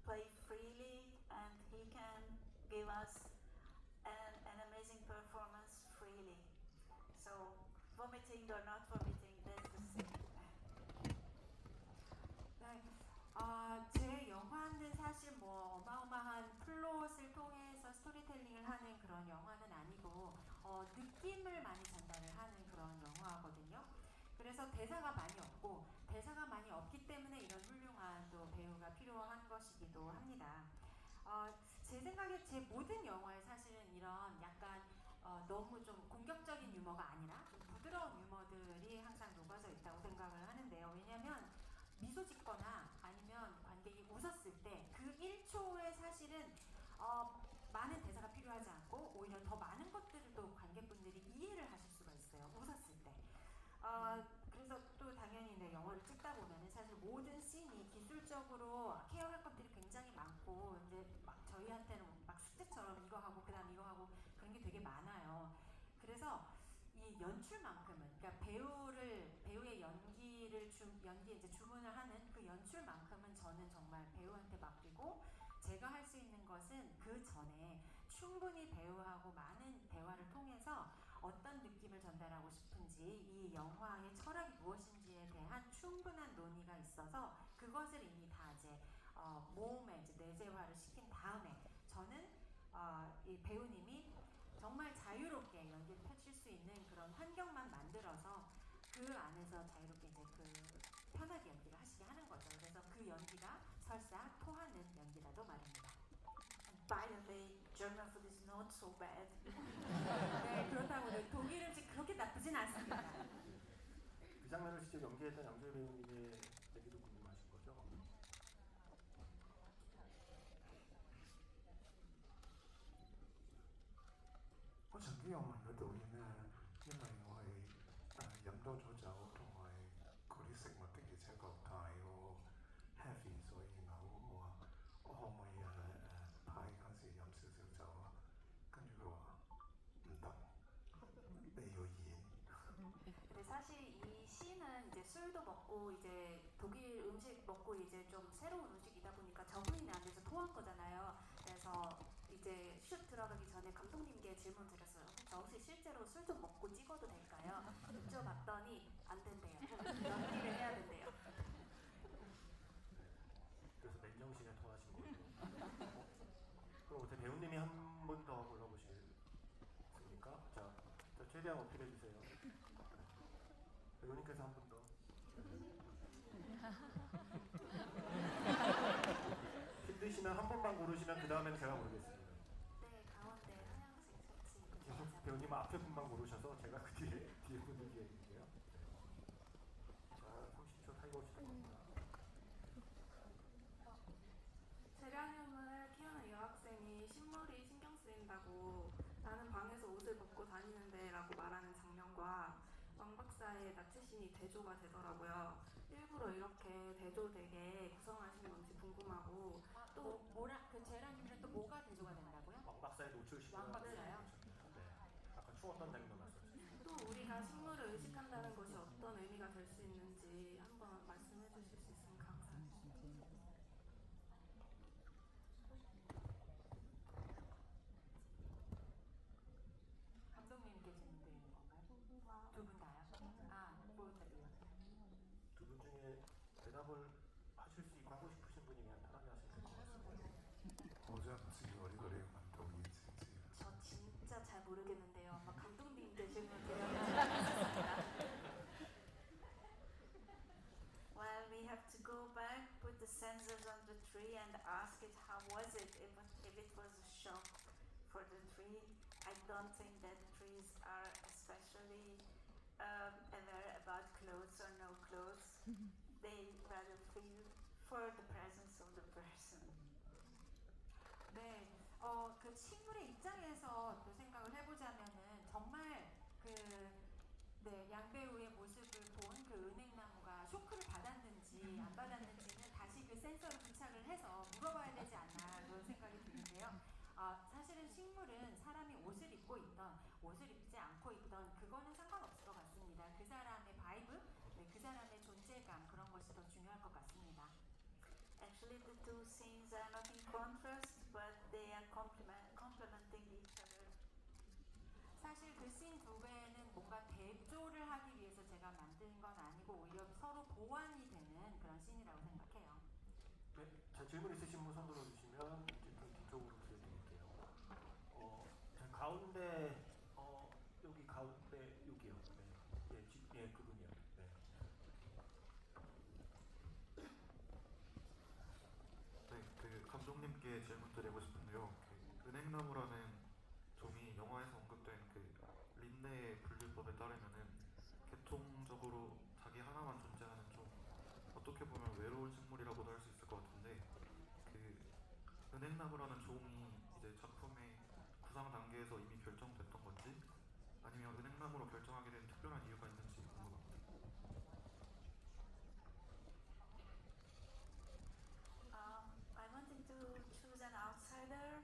play freely and he can give us an amazing performance freely. So vomiting or not vomiting, that's the same. 네, 제 영화는 사실 뭐 어마어마한 플롯을 통해서 스토리텔링을 하는 그런 영화는 아니고 느낌을 많이 전달을 하는 그런 영화거든요. 그래서 대사가 많이 없고 대사가 많이 없기 때문에 이런 훌륭한 또 배우가 필요한 것이기도 합니다. 제 생각에 제 모든 영화에 사실은 이런 약간 너무 좀 공격적인 유머가 아니라 좀 부드러운 유머들이 항상 녹아져 있다고 생각을 하는데요. 왜냐하면 미소 짓거나 아니면 관객이 웃었을 때 그 1초에 사실은 많은 대사가 필요하지 않고 오히려 더 많은 것들을 또 관객분들이 이해를 하실 수가 있어요. 웃었을 때. 그래서 또 당연히 네, 영화를 찍다 보면은 사실 모든 씬이 기술적으로 케어할 것들이 굉장히 많고 이제 막 저희한테는 막 숙제처럼 이거 하고 그다음 이거 하고 그런 게 되게 많아요. 그래서 이 연출만큼은 그러니까 배우의 연기에 이제 주문을 하는 그 연출만큼은 저는 정말 배우한테 맡기고 제가 할 수 있는 것은 그 전에 충분히 배우하고 많은 대화를 통해서 어떤 느낌을 전달하고 싶은지 이 영화의 철학이 무엇인지에 대한 충분한 논의가 있어서 그것을 이미 다 이제 모음에 이제 내재화를 시킨 다음에 저는 이 배우님이 정말 자유롭게 연기를 펼칠 수 있는 그런 환경만 만들어서 그 안에서 자유롭게 이제 그 편하게 연기를 하시게 하는 거죠. 그래서 그 연기가 설사 토하는 연기라도 말입니다. By the way, German food is not so bad. 네, 그렇다고 독일 음식 그렇게 나쁘진 않습니다. 그 장면을 직접 연기했던 양조희 배우님의 얘기도 궁금하신 거죠?我曾經有問個導演咧，因為我係飲多咗酒，同埋嗰啲食物的而且確太過 heavy，所以嘔咁我話我可唔可以拍嗰時飲少少酒啊？跟住佢話唔得，你要演。 근데 사실 이 시는 이제 술도 먹고 이제 독일 음식 먹고 이제 좀 새로운 음식이다 보니까 적응이 안 돼서 토한 거잖아요. 그래서 이제 슛 들어가기 전에 감독님께 질문 드렸어요. 저 혹시 실제로 술 좀 먹고 찍어도 될까요? 여쭤봤더니 안 된대요. 연기를 해야 된대요. 그래서 맨정신에 토하신 거고. 그럼 어떻게 배우님이 한 번 더 골라보시겠습니까? 자, 최대한 어필해 주세요. 배우님께서 한 번 더. 힘드시면 한 번만 고르시면 그 다음에는 제가 고르겠습니다. 네, 가운데 하얀색 셔츠. 계속 배우님 앞에 분만 고르셔서 제가 그 뒤에 분들 얘기할게요. 자, 30초 타이머 시작합니다. 재량형을 키우는 여학생이 식물이 신경 쓰인다고 나는 방에서 옷을 벗고 다니는데 라고 말하는 장면과 왕 박사의 나치신이 대조가 되더라고요. 일부러 이렇게 대조되게 구성하신 건지 궁금하고 또 그 재란님은 또 뭐가 대조가 된다고요? 왕 박사의 노출 시간. 왕 박사요? 네. 약간 추웠던 장면 말씀하셨어요. 또 우리가 식물을 의식한다는 것이 어떤 의미가 될 수 있는지 한번 말씀해 주실 수 있으면 감사합니다. 답을 하실 수 있고 하고 싶으신 분이면 편하게 하시면 될 것 같습니다. 오전지 어리거리 감독이지. 저 진짜 잘 모르겠는데요. 아마 감독님들 질문 드려야겠습니다. Well, we have to go back, put the sensors on the tree, and ask it how was it if it was a shock for the tree. I don't think that trees are especially aware about clothes or no clothes. They rather feel for the presence of the person. 네, 그 식물의 입장에서 또 생각을 해보자면은 정말 양배우의 모습을 본 그 은행나무가 쇼크를 받았는지 안 받았는지는 다시 그 센서를 부착을 해서 물어봐야 되지 않나 그런 생각이 드는데요. 사실은 식물은 사람이 옷을 입고 있던 옷을 입지 않고 있던 그거는 상관없을 것 같습니다. 그 사람의 바이브, 그 사람의 존재감 그런 것이 더 중요할 것 같습니다. Actually, the two scenes are not in contrast, but they are complementing each other. 사실 그 씬 두 개는 뭔가 대조를 하기 위해서 제가 만든 건 아니고 오히려 서로 보완이 되는 그런 씬이라고 생각해요. 네, 자 질문 있으신 분 손 들어주시면 이제 그 뒤쪽으로 기회드릴게요. 자 가운데 여기 가운데 여기요. 네, 그분이요. 네. 네, 그 감독님께 질문 드리고 싶은데요. 그 은행나무라는 종이 영화에서 언급된 그 린네의 분류법에 따르면은 계통적으로 자기 하나만 존재하는 좀 어떻게 보면 외로운 식물이라고도 할 수 있을 것 같은데 그 은행나무라는 종이 이제 작품의 구상 단계에서 이미 결정됐던 건지 아니면 은행나무로 결정하게 된 특별한 이유가 있는지 궁금합니다. I wanted to choose an outsider,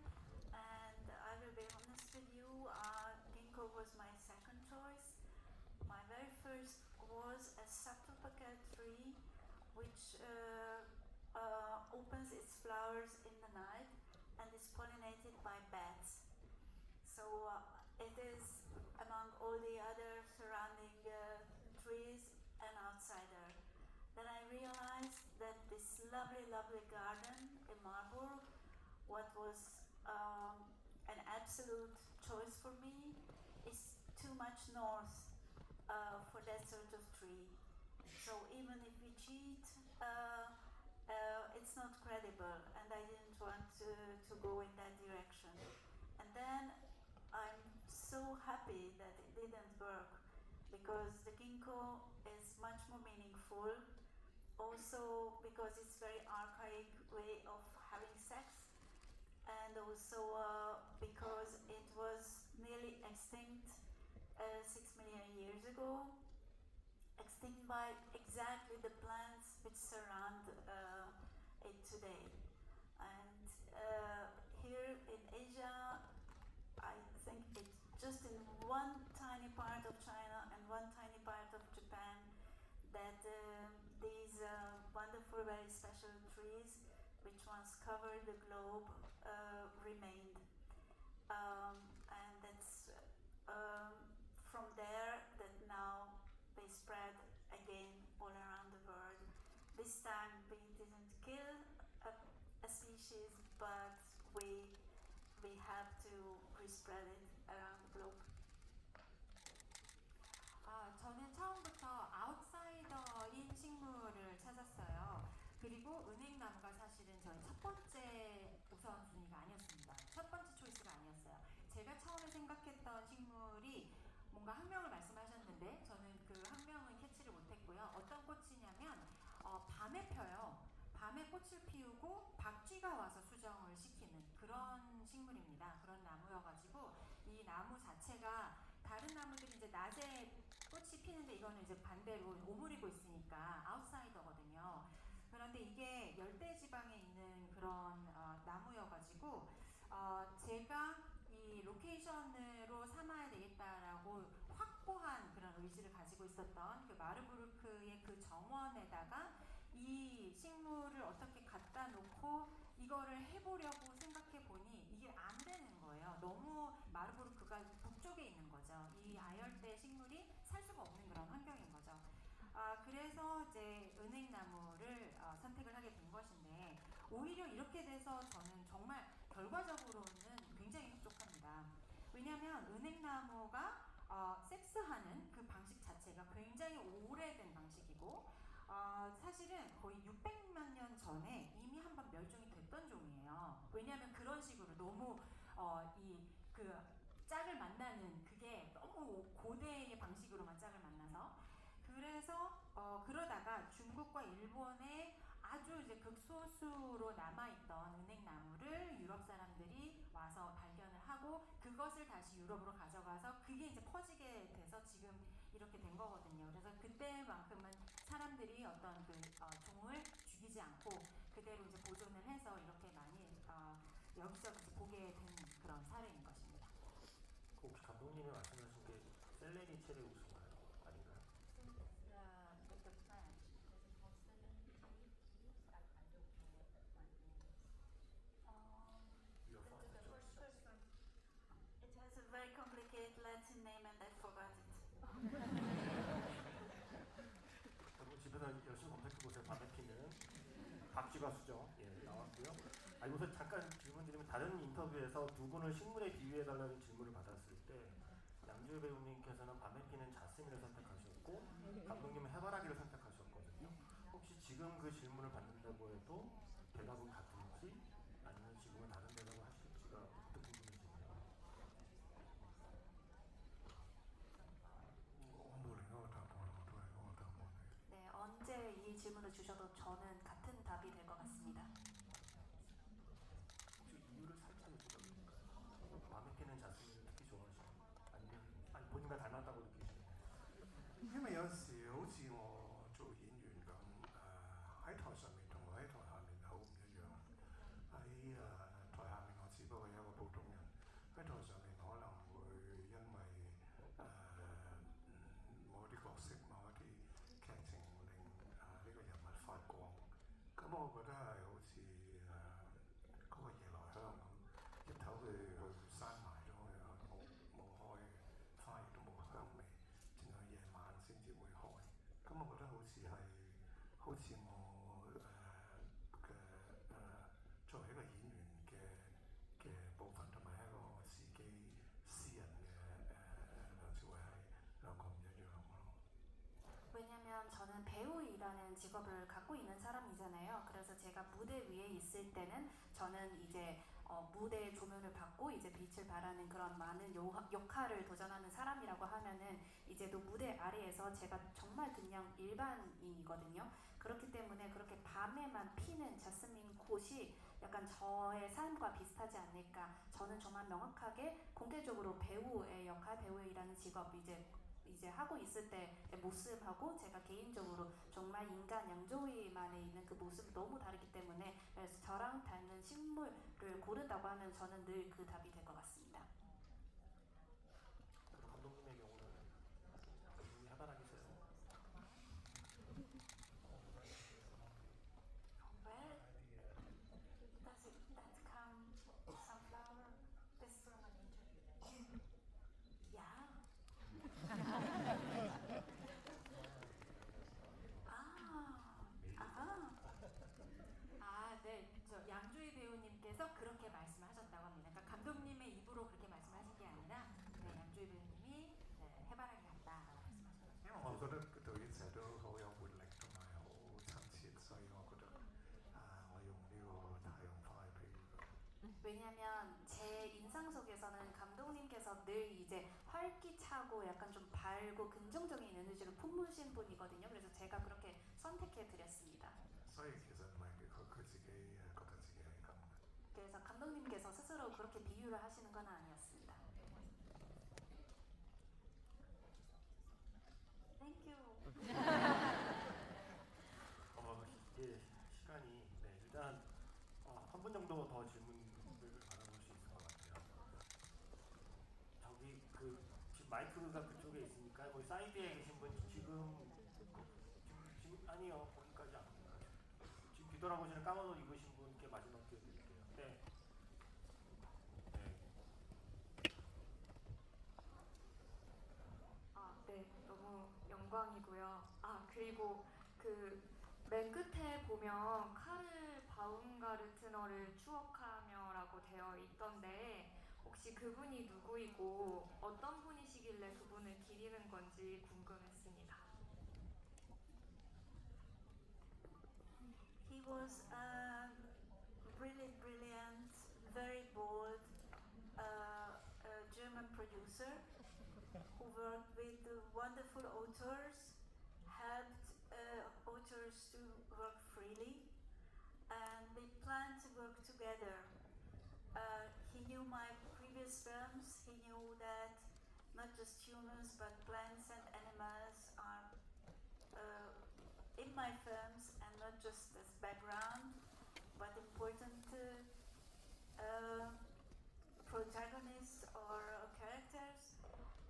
and I will be honest with you, ginkgo was my second choice. My very first was a subtropical tree which opens its flowers in the night and is pollinated by bats. So it is among all the other surrounding trees an outsider. Then I realized that this lovely, lovely garden in Marburg, what was an absolute choice for me, is too much north for that sort of tree. So even if we cheat, it's not credible, and I didn't want to go in that direction. And then I'm so happy that it didn't work, because the ginkgo is much more meaningful. Also because it's very archaic way of having sex, and also because it was nearly extinct 6 million years ago, extinct by exactly the plants which surround it today. And here in Asia, I think it's just in one tiny part of China and one tiny part of Japan that these wonderful, very special trees, which once covered the globe, remained. And that's from there that now they spread again all around the world. This time we didn't kill a species, but we have to respread it around the globe. 저는 처음부터 아웃사이더인 식물을 찾았어요. 그리고 은행나무가 사실은 저희 첫 번째 우선순위가 아니었습니다. 첫 번째 초이스가 아니었어요. 제가 처음에 생각했던 식물이 뭔가 학명을 말씀하셨는데 저는 그 학명은 캐치를 못했고요. 어떤 꽃이냐면 밤에 펴요. 밤에 꽃을 피우고 박쥐가 와서 수정을 시키는 그런 식물입니다. 그런 나무여가지고 이 나무 자체가 다른 나무들이 이제 낮에 꽃이 피는데 이거는 이제 반대로 오므리고 있으니까 아웃사이더거든요. 그런데 이게 열대지방에 있는 그런 나무여가지고 제가 이 로케이션으로 삼아야 되겠다라고 확고한 그런 의지를 가지고 있었던 그 마르부르크의 그 정원에다가 이 식물을 어떻게 갖다 놓고 이거를 해보려고 생각해 보니 이게 안 되는 거예요. 너무 마르부르크가 북쪽에 있는 거죠. 이 아열대 식물이 살 수가 없는 그런 환경인 거죠. 그래서 이제 은행나무를 선택을 하게 된 것인데 오히려 이렇게 돼서 저는 정말 결과적으로는 굉장히 흡족합니다. 왜냐하면 은행나무가 섹스하는 그 방식 자체가 굉장히 오래된 방식이고 사실은 거의 600만 년 전에 이미 한번 멸종이 됐던 종이에요. 왜냐하면 그런 식으로 너무 이 그 짝을 만나는 그게 너무 고대의 방식으로만 짝을 만나서 그래서 그러다가 중국과 일본에 아주 이제 극소수로 남아있던 은행나무를 유럽 사람들이 와서 발견을 하고 그것을 다시 유럽으로 가져가서 그게 이제 퍼지게 돼서 지금 이렇게 된 거거든요. 그래서 그때만큼은 사람들이 어떤 그 종을 죽이지 않고 그대로 이제 보존을 해서 이렇게 많이 여기저기 보게 된 그런 사례인 것입니다. 혹시 감독님이 말씀하신 게 셀레리 체리 옥수인가요? 아닌가요? Your first choice. It has a very complicated Latin name and I forgot it. 여러분 집에서 열심히 검색해보세요. 밤에 피는 박쥐가수죠. 예, 나왔고요. 여기서 잠깐 질문 드리면 다른 인터뷰에서 두 분을 식물에 비유해달라는 질문을 받았을 때 양지호 배우님께서는 밤에 피는 자스민을 선택하셨고 감독님은 해바라기를 선택하셨거든요. 혹시 지금 그 질문을 받는다고 해도 대답은 같은지 아니면 지금은 다른 대답을 하실지가 궁금해지네요. 네, 언제 이 질문을 주셔도 저는 같은 답이 될 것 같습니다. 혹시 이유를 살짝 여쭤봐도 될까요? 밤에 피는 자스민을 특히 좋아하시나요? 아니 본인과 닮았다고 느끼시나요? 因為有時好似我做演員咁，喺台上面同我喺台下面好唔一樣。喺台下面我只不過係一個普通人，喺台上面可能會因為某啲角色、某一啲劇情令呢個人物發光。咁我覺得係好似嗰個夜來香咁，一頭佢閂埋咗，冇開花，亦都冇香味。淨係夜晚先至會開，咁我覺得好似我作為一個演員嘅部分，同埋一個我自己私人嘅梁朝偉係兩個唔一樣咯。 왜냐면 저는 배우이라는 직업을 갖고 있는 사람이잖아요. 그래서 제가 무대 위에 있을 때는 저는 이제 무대의 조명을 받고 이제 빛을 발하는 그런 많은 역할을 도전하는 사람이라고 하면은 이제 또 무대 아래에서 제가 정말 그냥 일반인이거든요. 그렇기 때문에 그렇게 밤에만 피는 자스민 꽃이 약간 저의 삶과 비슷하지 않을까. 저는 정말 명확하게 공개적으로 배우의 역할, 배우이라는 직업 이제 하고 있을 때 모습하고 제가 개인적으로 정말 인간 양조위만에 있는 그 모습이 너무 다르기 때문에 그래서 저랑 닮은 식물을 고른다고 하면 저는 늘 그 답이 될 것 같습니다. 그럼 감독님의 경우는 이미 해바라기세요? Where does that come? Sunflower? This is from an interview. Yeah. 네. 저 양조희 배우님께서 그렇게 말씀하셨다고 합니다. 그러니까 감독님의 입으로 그렇게 말씀하신 게 아니라 양조희 배우님이 해바라기 같다라고 말씀하셨죠. 因為我覺得個導演成日都好有活力同埋好親切，所以我覺得我用呢個太陽花去比喻佢。 왜냐면 제 인상 속에서는 감독님께서 늘 이제 활기차고 약간 좀 밝고 긍정적인 에너지를 품으신 분이거든요. 그래서 제가 그렇게 선택해 드렸습니다. 所以其實唔係佢自己覺得自己係咁嘅。 그래서 감독님께서 스스로 그렇게 비유를 하시는 건 아니었습니다. Thank you. 이게 시간이 일단 한 분 정도 더 질문을 받아볼 수 있을 것 같아요. 저기 지금 마이크가 그쪽에 있으니까 거기 사이드에 계신 분 지금 아니요 거기까지 안 옵니다. 지금 뒤돌아보시는 까만 옷 입으신 분께 마지막 기회 드릴게요. 네. 네, 너무 영광이고요. 그리고 그 맨 끝에 보면 카를 바움가르트너를 추억하며라고 되어 있던데 혹시 그분이 누구이고 어떤 분이시길래 그분을 기리는 건지 궁금했습니다. He was a really brilliant, very bold German producer who worked with wonderful authors, helped authors to work freely, and we planned to work together. He knew my previous films, he knew that not just humans but plants and animals are in my films and not just as background but important protagonists or characters.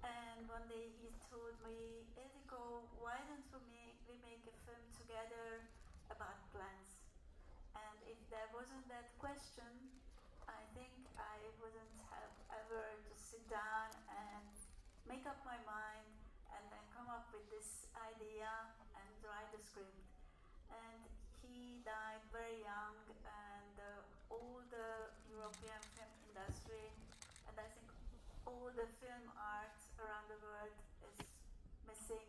And one day he told me, Ildiko, why don't we make a film together about plants? And if there wasn't that question, I think I wouldn't have ever to sit down and make up my mind and then come up with this idea and write the script. And he died very young, and all the European film industry, and I think all the film art around the world is missing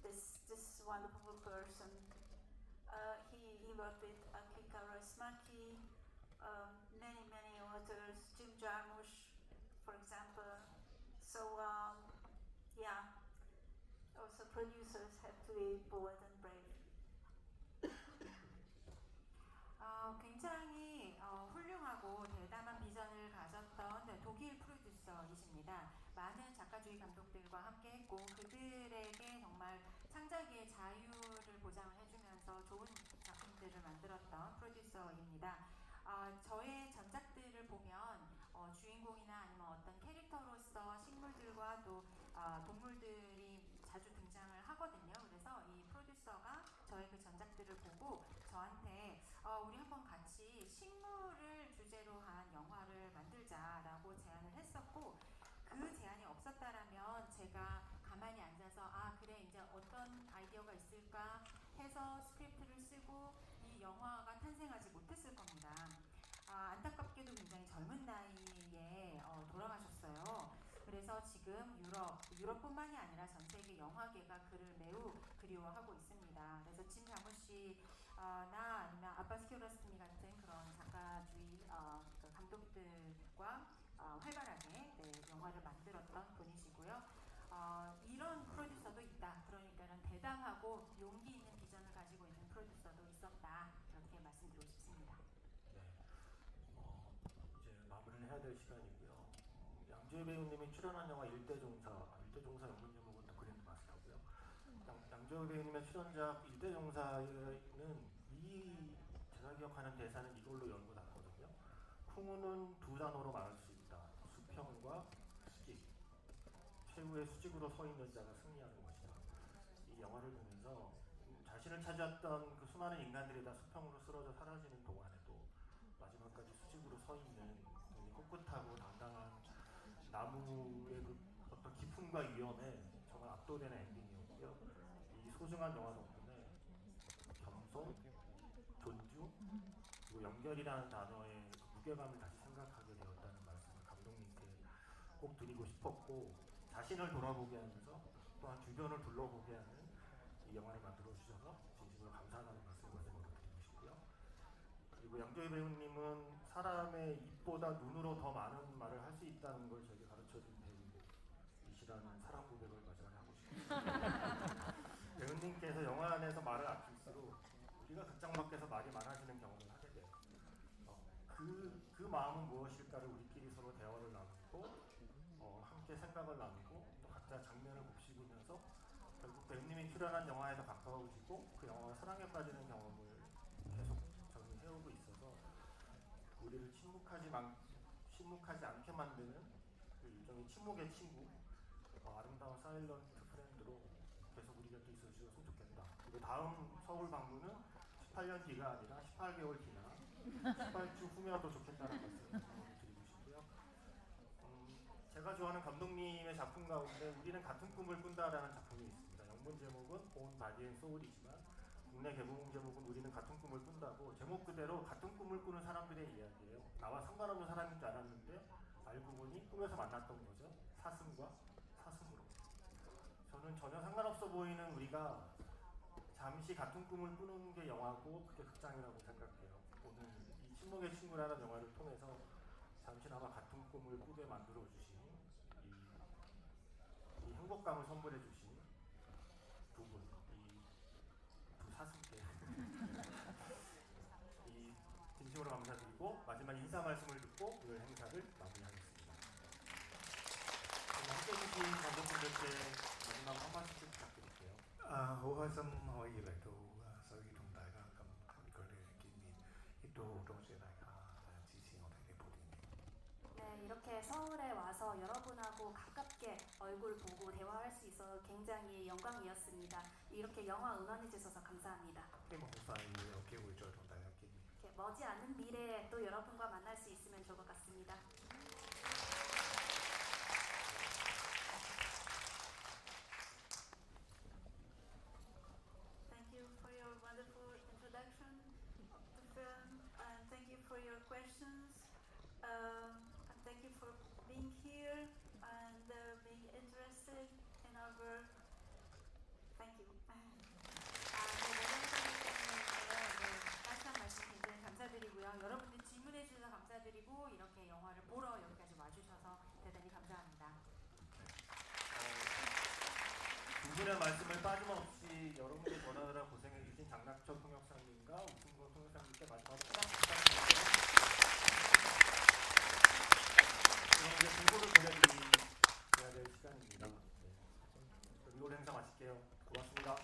this wonderful person. He worked with Aki Kaurismäki, many authors, Jim Jarmusch, for example. So yeah, also producers have to be bold and brave. 굉장히 훌륭하고 대담한 비전을 가졌던 독일 프로듀서이십니다. 많은 작가주의 감독들과 함께 했고 그들에게 정말 창작의 자유를 보장을 해주면서 좋은 작품들을 만들었던 프로듀서입니다. 저의 전작들을 보면 주인공이나 아니면 어떤 캐릭터로서 식물들과 또 동물들이 자주 등장을 하거든요. 그래서 이 프로듀서가 저의 그 전작들을 보고 저한테 우리 한번 같이 식물을 주제로 한 영화를 만들자라고 제안을 했었고 그 제안이 없었다라면 제가 가만히 앉아서 그래 이제 어떤 아이디어가 있을까 해서 스크립트를 쓰고 이 영화가 탄생하지 못했을 겁니다. 안타깝게도 굉장히 젊은 나이에 돌아가셨어요. 그래서 지금 유럽뿐만이 아니라 전 세계 영화계가 그를 매우 그리워하고 있습니다. 그래서 짐 자무시나 아니면 아바스 키아로스미 같은 그런 작가주의 그 감독들과 활발하게 영화를 만들었던 분이시고요. 이런 프로듀서도 있다. 그러니까는 대담하고 용기 있는 비전을 가지고 있는 프로듀서도 있었다. 이렇게 말씀드리고 싶습니다. 네, 이제 마무리를 해야 될 시간이고요. 양조희 배우님이 출연한 영화 일대종사 연극 제목은 또 그랜드 마스터고요. 양조희 배우님의 출연작 일대종사는 제가 기억하는 대사는 이걸로 열고 닫거든요. 풍우는 두 단어로 말할 수 있다. 수평과 수직. 최후의 수직으로 서 있는 자가 승리하는 것이다. 이 영화를 보면서 자신을 찾았던 그 수많은 인간들이 다 수평으로 쓰러져 사라지는 동안에도 마지막까지 수직으로 서 있는 꿋꿋하고 당당한 나무의 그 어떤 기품과 위험에 정말 압도되는 엔딩이었고요. 이 소중한 영화 덕분에 겸손, 존중, 그리고 연결이라는 단어의 무게감을 다시 생각하게 되었다는 말씀을 감독님께 꼭 드리고 싶었고 자신을 돌아보게 하면서 또한 주변을 둘러보게 하는 이 영화를 만들어 주셔서 진심으로 감사하다는 말씀을 드리고 싶고요. 그리고 양조희 배우님은 사람의 입보다 눈으로 더 많은 말을 할 수 있다는 걸 저에게 가르쳐준 배우이시라는 사랑 고백을 마지막에 하고 싶습니다. 배우님께서 영화 안에서 말을 아낄수록 우리가 극장 밖에서 말이 많아지는 경험을 하게 돼요. 그 마음은 무엇일까를 우리끼리 서로 대화를 나누고 함께 생각을 나누고 또 각자 장면을 곱씹으면서 결국 배우님이 출연한 영화에서 가까워지고 그 영화가 사랑에 빠지는 경험을 계속 저는 해오고 있어서 우리를 침묵하지 않게 만드는 그 일종의 침묵의 친구, 아름다운 사일런트 프렌드로 계속 우리 곁에 있어 주셨으면 좋겠다. 그리고 다음 서울 방문은 18년 뒤가 아니라 18개월 뒤나 18주 후면도 좋겠다는 말씀을 드리고 싶고요. 제가 좋아하는 감독님의 작품 가운데 우리는 같은 꿈을 꾼다라는 작품이 있습니다. 원문 제목은 온 바디 앤 소울이지만 국내 개봉 제목은 우리는 같은 꿈을 꾼다고 제목 그대로 같은 꿈을 꾸는 사람들의 이야기예요. 나와 상관없는 사람인 줄 알았는데 알고 보니 꿈에서 만났던 거죠. 사슴과 사슴으로. 저는 전혀 상관없어 보이는 우리가 잠시 같은 꿈을 꾸는 게 영화고 그게 극장이라고 생각해요. 오늘 이 침묵의 친구라는 영화를 통해서 잠시나마 같은 꿈을 꾸게 만들어 주신 이 행복감을 선물해 주신 두 분, 이 두 사슴께 이 진심으로 감사드리고 마지막 인사 말씀을 듣고 오늘 행사를 마무리하겠습니다. 오늘 함께 해주신 관객분들께 마지막 한 말씀씩 부탁드릴게요. Hữu Hoa Sâm hỏi gì lại tụ sau khi chúng ta đã cầm có thể kiến nghị ít đồ trong sẽ đại 지시 어떻게 보시니? 네, 이렇게 서울에 와서 여러분하고 가깝게 얼굴 보고 대화할 수 있어서 굉장히 영광이었습니다. 이렇게 영화 응원해 주셔서 감사합니다. Cái một vài người ở kia buổi trưa chúng ta đã kiến nghị. 이렇게 머지않은 미래에 또 여러분과 만날 수 있으면 좋을 것 같습니다. Thank you for your wonderful introduction of the film, and thank you for your questions. And thank you for being here and being interested in our work. Thank you. 따뜻한 말씀 굉장히 감사드리고요. 여러분들 질문해 주셔서 감사드리고 이렇게 영화를 보러 여기까지 와주셔서 대단히 감사합니다. 두 분의 말씀을 빠짐없이 여러분께 전하느라 고생해주신 장낙철 통역사님과 우승권 통역사님께 마지막으로 딱 부탁드립니다. 그럼 이제 공고를 보내드려야 될 시간입니다. 리올 행사 마칠게요. 고맙습니다.